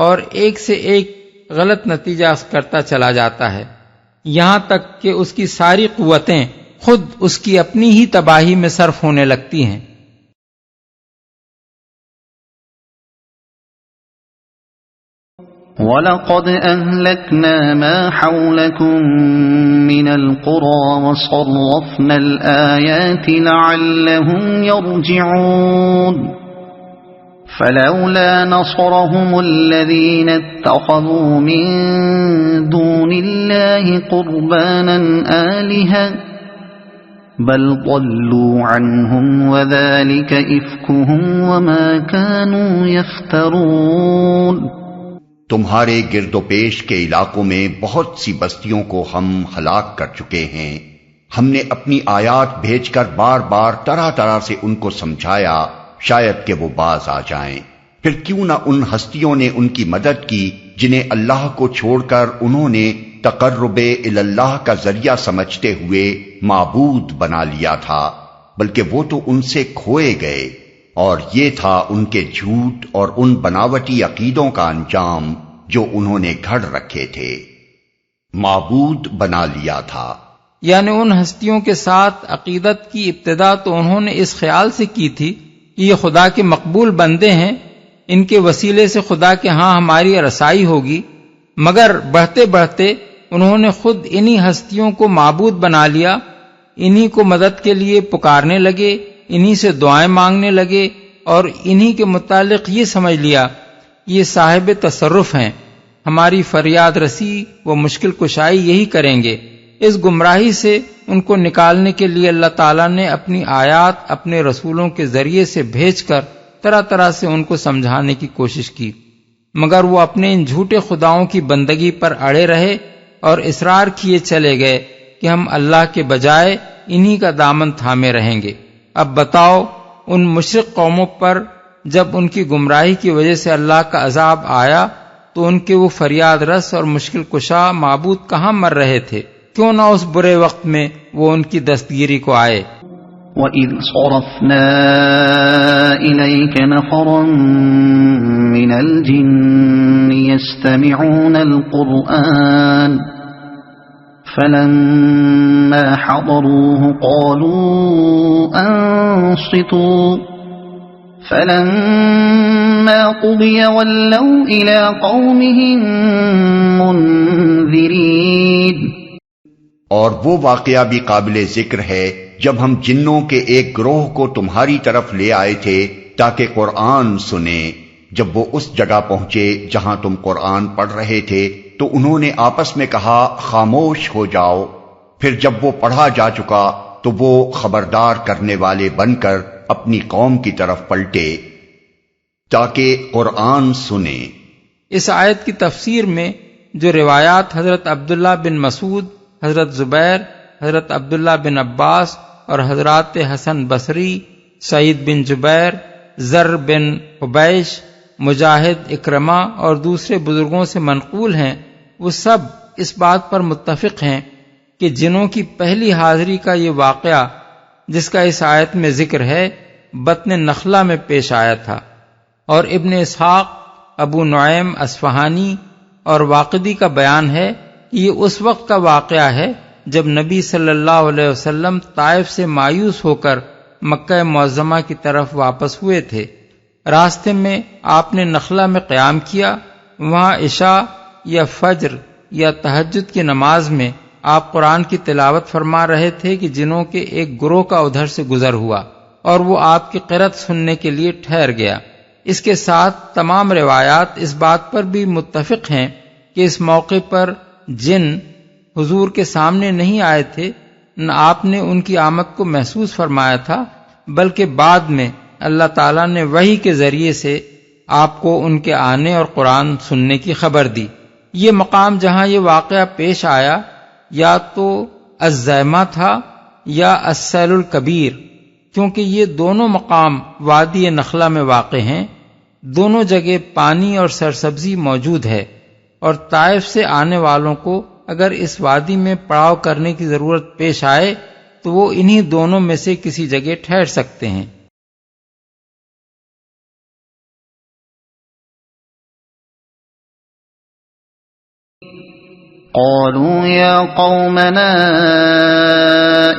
اور ایک سے ایک غلط نتیجہ کرتا چلا جاتا ہے، یہاں تک کہ اس کی ساری قوتیں خود اس کی اپنی ہی تباہی میں صرف ہونے لگتی ہیں۔ وَلَقَدْ أَهْلَكْنَا مَا حَوْلَكُمْ مِنَ الْقُرَى وَصَرَّفْنَا الْآيَاتِ لَعَلَّهُمْ يَرْجِعُونَ فلولا نصرهم الذين اتخذوا من دون الله قربانا آلهة بل ضلوا عنهم وذلك إفكهم وما كانوا يفترون۔ تمہارے گرد و پیش کے علاقوں میں بہت سی بستیوں کو ہم ہلاک کر چکے ہیں۔ ہم نے اپنی آیات بھیج کر بار بار طرح طرح سے ان کو سمجھایا، شاید کہ وہ باز آ جائیں۔ پھر کیوں نہ ان ہستیوں نے ان کی مدد کی جنہیں اللہ کو چھوڑ کر انہوں نے تقرب اللہ کا ذریعہ سمجھتے ہوئے معبود بنا لیا تھا، بلکہ وہ تو ان سے کھوئے گئے، اور یہ تھا ان کے جھوٹ اور ان بناوٹی عقیدوں کا انجام جو انہوں نے گھڑ رکھے تھے۔ معبود بنا لیا تھا، یعنی ان ہستیوں کے ساتھ عقیدت کی ابتدا تو انہوں نے اس خیال سے کی تھی کہ یہ خدا کے مقبول بندے ہیں، ان کے وسیلے سے خدا کے ہاں ہماری رسائی ہوگی، مگر بڑھتے بڑھتے انہوں نے خود انہی ہستیوں کو معبود بنا لیا، انہی کو مدد کے لیے پکارنے لگے، انہی سے دعائیں مانگنے لگے، اور انہی کے متعلق یہ سمجھ لیا یہ صاحب تصرف ہیں، ہماری فریاد رسی و مشکل کشائی یہی کریں گے۔ اس گمراہی سے ان کو نکالنے کے لیے اللہ تعالیٰ نے اپنی آیات اپنے رسولوں کے ذریعے سے بھیج کر طرح طرح سے ان کو سمجھانے کی کوشش کی، مگر وہ اپنے ان جھوٹے خداؤں کی بندگی پر اڑے رہے اور اصرار کیے چلے گئے کہ ہم اللہ کے بجائے انہی کا دامن تھامے رہیں گے۔ اب بتاؤ ان مشرک قوموں پر جب ان کی گمراہی کی وجہ سے اللہ کا عذاب آیا تو ان کے وہ فریاد رس اور مشکل کشا معبود کہاں مر رہے تھے؟ کیوں نہ اس برے وقت میں وہ ان کی دستگیری کو آئے۔ وَإِذْ صَرَفْنَا إِلَيْكَ نَفَرًا مِنَ الْجِنِّ يَسْتَمِعُونَ الْقُرْآنَ فَلَمَّا حَضَرُوهُ قَالُوا أَنصِتُوا فَلَمَّا قُضِيَ وَلَّوْا إِلَى قَوْمِهِم مُنذِرِينَ۔ اور وہ واقعہ بھی قابل ذکر ہے جب ہم جنوں کے ایک گروہ کو تمہاری طرف لے آئے تھے تاکہ قرآن سنیں۔ جب وہ اس جگہ پہنچے جہاں تم قرآن پڑھ رہے تھے تو انہوں نے آپس میں کہا خاموش ہو جاؤ۔ پھر جب وہ پڑھا جا چکا تو وہ خبردار کرنے والے بن کر اپنی قوم کی طرف پلٹے تاکہ قرآن سنیں۔ اس آیت کی تفسیر میں جو روایات حضرت عبداللہ بن مسعود، حضرت زبیر، حضرت عبداللہ بن عباس اور حضرات حسن بصری، سعید بن جبیر، زر بن حبیش، مجاہد، اکرمہ اور دوسرے بزرگوں سے منقول ہیں، وہ سب اس بات پر متفق ہیں کہ جنوں کی پہلی حاضری کا یہ واقعہ جس کا اس آیت میں ذکر ہے بطن نخلہ میں پیش آیا تھا، اور ابن اسحاق، ابو نعیم اصفہانی اور واقدی کا بیان ہے کہ یہ اس وقت کا واقعہ ہے جب نبی صلی اللہ علیہ وسلم طائف سے مایوس ہو کر مکہ معظمہ کی طرف واپس ہوئے تھے۔ راستے میں آپ نے نخلہ میں قیام کیا، وہاں عشاء یا فجر یا تہجد کی نماز میں آپ قرآن کی تلاوت فرما رہے تھے کہ جنوں کے ایک گروہ کا ادھر سے گزر ہوا اور وہ آپ کی قرأت سننے کے لیے ٹھہر گیا۔ اس کے ساتھ تمام روایات اس بات پر بھی متفق ہیں کہ اس موقع پر جن حضور کے سامنے نہیں آئے تھے، نہ آپ نے ان کی آمد کو محسوس فرمایا تھا، بلکہ بعد میں اللہ تعالیٰ نے وحی کے ذریعے سے آپ کو ان کے آنے اور قرآن سننے کی خبر دی۔ یہ مقام جہاں یہ واقعہ پیش آیا یا تو الزیمہ تھا یا السیل الکبیر، کیونکہ یہ دونوں مقام وادی نخلہ میں واقع ہیں، دونوں جگہ پانی اور سرسبزی موجود ہے، اور طائف سے آنے والوں کو اگر اس وادی میں پڑاؤ کرنے کی ضرورت پیش آئے تو وہ انہی دونوں میں سے کسی جگہ ٹھہر سکتے ہیں۔ قالوا يا قومنا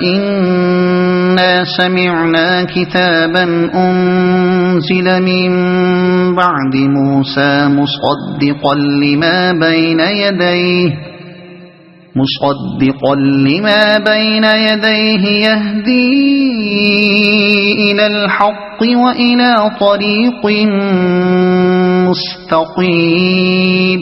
إنا سمعنا كتابا أنزل من بعد موسى مصدقا لما بين يديه مصدقا لما بين يديه يهدي إلى الحق وإلى طريق مستقيم۔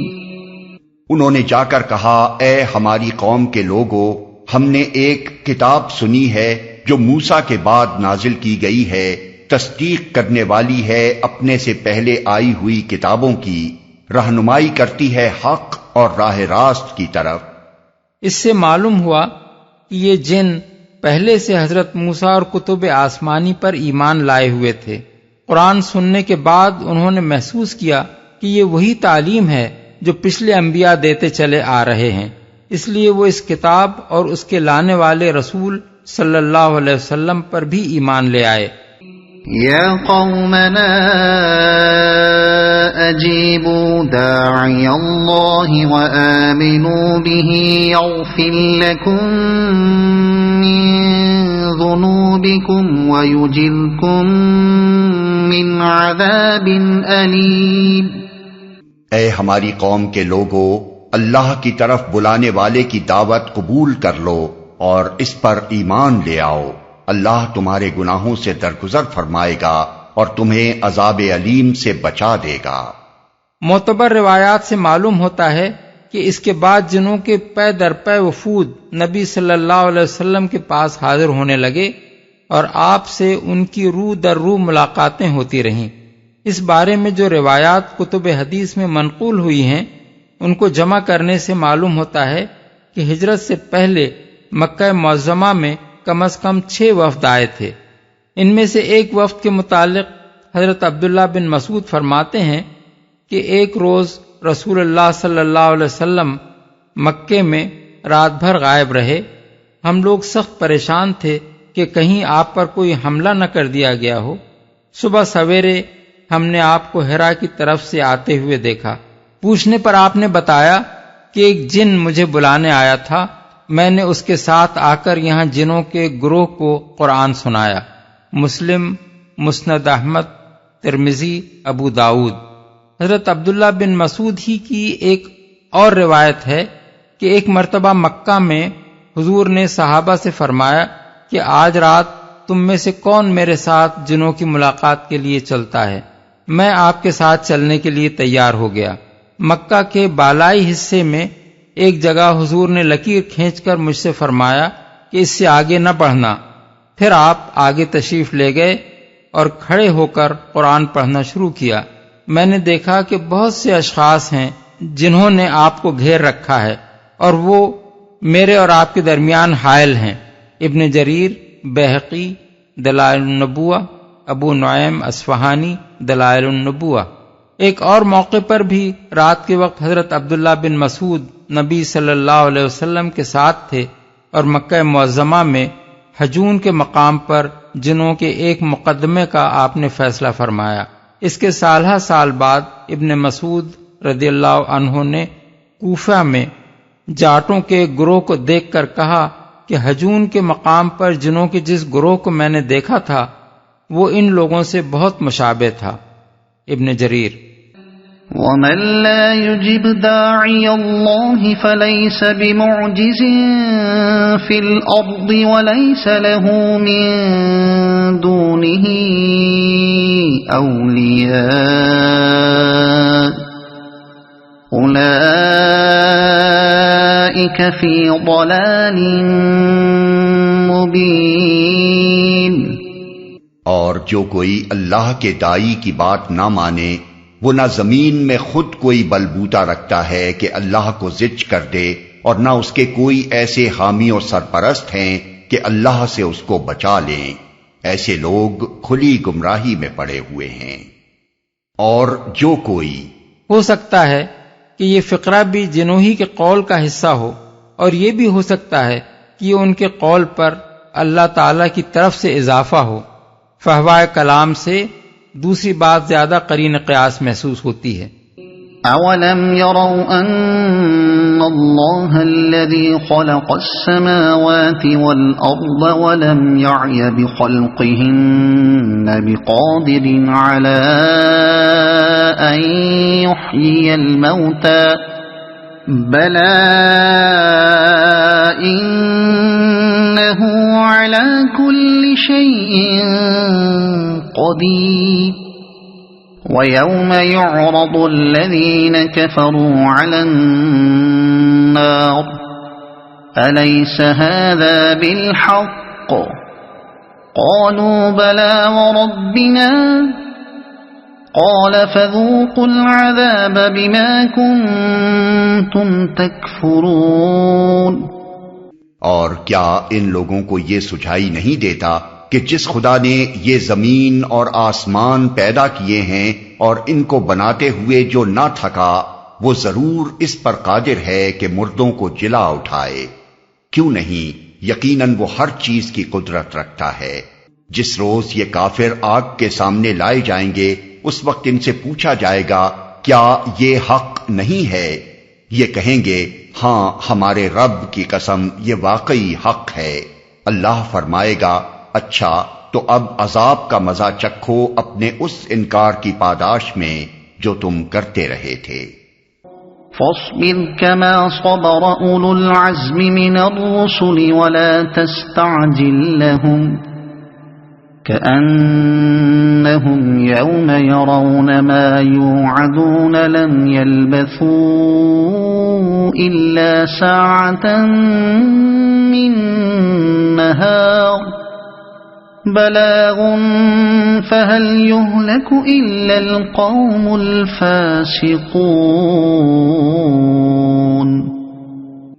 انہوں نے جا کر کہا، اے ہماری قوم کے لوگو، ہم نے ایک کتاب سنی ہے جو موسیٰ کے بعد نازل کی گئی ہے، تصدیق کرنے والی ہے اپنے سے پہلے آئی ہوئی کتابوں کی، رہنمائی کرتی ہے حق اور راہ راست کی طرف۔ اس سے معلوم ہوا کہ یہ جن پہلے سے حضرت موسیٰ اور کتب آسمانی پر ایمان لائے ہوئے تھے۔ قرآن سننے کے بعد انہوں نے محسوس کیا کہ یہ وہی تعلیم ہے جو پچھلے انبیاء دیتے چلے آ رہے ہیں، اس لیے وہ اس کتاب اور اس کے لانے والے رسول صلی اللہ علیہ وسلم پر بھی ایمان لے آئے۔ یا قومنا اجیبوا داعی اللہ وآمنوا به یغفر لکم من ذنوبکم ویجرکم من عذاب علیم۔ اے ہماری قوم کے لوگو، اللہ کی طرف بلانے والے کی دعوت قبول کر لو اور اس پر ایمان لے آؤ، اللہ تمہارے گناہوں سے درگزر فرمائے گا اور تمہیں عذاب علیم سے بچا دے گا۔ معتبر روایات سے معلوم ہوتا ہے کہ اس کے بعد جنوں کے پے در پے وفود نبی صلی اللہ علیہ وسلم کے پاس حاضر ہونے لگے اور آپ سے ان کی روح در روح ملاقاتیں ہوتی رہیں۔ اس بارے میں جو روایات کتب حدیث میں منقول ہوئی ہیں ان کو جمع کرنے سے معلوم ہوتا ہے کہ ہجرت سے پہلے مکہ معظمہ میں کم از کم 6 وفد آئے تھے۔ ان میں سے ایک وفد کے متعلق حضرت عبداللہ بن مسعود فرماتے ہیں کہ ایک روز رسول اللہ صلی اللہ علیہ وسلم مکے میں رات بھر غائب رہے۔ ہم لوگ سخت پریشان تھے کہ کہیں آپ پر کوئی حملہ نہ کر دیا گیا ہو۔ صبح سویرے ہم نے آپ کو ہرا کی طرف سے آتے ہوئے دیکھا۔ پوچھنے پر آپ نے بتایا کہ ایک جن مجھے بلانے آیا تھا، میں نے اس کے ساتھ آ کر یہاں جنوں کے گروہ کو قرآن سنایا۔ مسلم، مسند احمد، ترمذی، ابو داؤد۔ حضرت عبداللہ بن مسعود ہی کی ایک اور روایت ہے کہ ایک مرتبہ مکہ میں حضور نے صحابہ سے فرمایا کہ آج رات تم میں سے کون میرے ساتھ جنوں کی ملاقات کے لیے چلتا ہے؟ میں آپ کے ساتھ چلنے کے لیے تیار ہو گیا۔ مکہ کے بالائی حصے میں ایک جگہ حضور نے لکیر کھینچ کر مجھ سے فرمایا کہ اس سے آگے نہ بڑھنا۔ پھر آپ آگے تشریف لے گئے اور کھڑے ہو کر قرآن پڑھنا شروع کیا۔ میں نے دیکھا کہ بہت سے اشخاص ہیں جنہوں نے آپ کو گھیر رکھا ہے اور وہ میرے اور آپ کے درمیان حائل ہیں۔ ابن جریر، بیہقی، دلائل النبوہ، ابو نعیم اصفہانی، دلائل النبوہ۔ ایک اور موقع پر بھی رات کے وقت حضرت عبداللہ بن مسعود نبی صلی اللہ علیہ وسلم کے ساتھ تھے اور مکہ معظمہ میں حجون کے مقام پر جنوں کے ایک مقدمے کا آپ نے فیصلہ فرمایا۔ اس کے سالہ سال بعد ابن مسعود رضی اللہ عنہ نے کوفہ میں جاٹوں کے گروہ کو دیکھ کر کہا کہ حجون کے مقام پر جنوں کے جس گروہ کو میں نے دیکھا تھا وہ ان لوگوں سے بہت مشابہ تھا۔ ابن جریر۔ وَمَن لَّا يُجِبْ دَاعِيَ اللَّهِ فَلَيْسَ بِمُعْجِزٍ فِي الْأَرْضِ وَلَيْسَ لَهُ مِن دُونِهِ أَوْلِيَاءُ أُولَٰئِكَ فِي ضَلَالٍ مُّبِينٍ۔ اور جو کوئی اللہ کے داعی کی بات نہ مانے وہ نہ زمین میں خود کوئی بلبوتا رکھتا ہے کہ اللہ کو زج کر دے، اور نہ اس کے کوئی ایسے حامی اور سرپرست ہیں کہ اللہ سے اس کو بچا لیں۔ ایسے لوگ کھلی گمراہی میں پڑے ہوئے ہیں۔ اور جو کوئی ہو سکتا ہے کہ یہ فقرہ بھی جنوں ہی کے قول کا حصہ ہو، اور یہ بھی ہو سکتا ہے کہ یہ ان کے قول پر اللہ تعالی کی طرف سے اضافہ ہو۔ فہوائے کلام سے دوسری بات زیادہ قرین قیاس محسوس ہوتی ہے۔ اولم يروا ان اللہ الذي خلق السماوات والارض ولم يعي بخلقهن بقادر على ان يحيي الموتى بلى إنه على كل شيء قدير ويوم يعرض الذين كفروا على النار أليس هذا بالحق قالوا بلى وربنا قال فذوقوا العذاب بما كنتم تكفرون۔ اور کیا ان لوگوں کو یہ سجھائی نہیں دیتا کہ جس خدا نے یہ زمین اور آسمان پیدا کیے ہیں اور ان کو بناتے ہوئے جو نہ تھکا، وہ ضرور اس پر قادر ہے کہ مردوں کو جلا اٹھائے؟ کیوں نہیں، یقیناً وہ ہر چیز کی قدرت رکھتا ہے۔ جس روز یہ کافر آگ کے سامنے لائے جائیں گے، اس وقت ان سے پوچھا جائے گا کیا یہ حق نہیں ہے؟ یہ کہیں گے ہاں ہمارے رب کی قسم یہ واقعی حق ہے۔ اللہ فرمائے گا اچھا تو اب عذاب کا مزہ چکھو اپنے اس انکار کی پاداش میں جو تم کرتے رہے تھے۔ فاصبر كما صبر أولو العزم من الرسل ولا تستعجل لهم كأنهم يوم يرون ما يوعدون لم يلبثوا إلا ساعة من نهار بلاغ فهل يهلك إلا القوم الفاسقون۔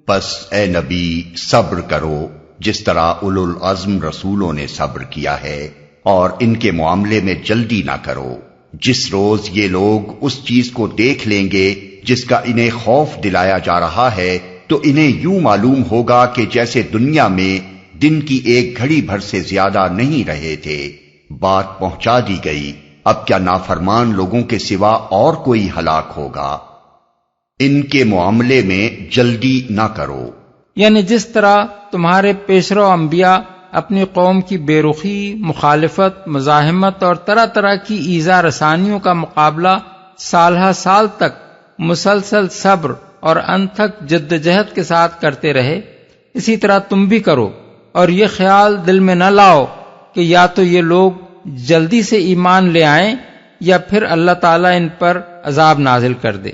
بس اے نبی صبر کرو جس طرح اولو العزم رسولوں نے صبر کیا ہے، اور ان کے معاملے میں جلدی نہ کرو۔ جس روز یہ لوگ اس چیز کو دیکھ لیں گے جس کا انہیں خوف دلایا جا رہا ہے، تو انہیں یوں معلوم ہوگا کہ جیسے دنیا میں دن کی ایک گھڑی بھر سے زیادہ نہیں رہے تھے۔ بات پہنچا دی گئی، اب کیا نافرمان لوگوں کے سوا اور کوئی ہلاک ہوگا؟ ان کے معاملے میں جلدی نہ کرو۔ یعنی جس طرح تمہارے پیشرو انبیاء اپنی قوم کی بے رخی، مخالفت، مزاحمت اور طرح طرح کی ایذا رسانیوں کا مقابلہ سالہ سال تک مسلسل صبر اور انتھک جدوجہد کے ساتھ کرتے رہے، اسی طرح تم بھی کرو، اور یہ خیال دل میں نہ لاؤ کہ یا تو یہ لوگ جلدی سے ایمان لے آئیں یا پھر اللہ تعالیٰ ان پر عذاب نازل کر دے۔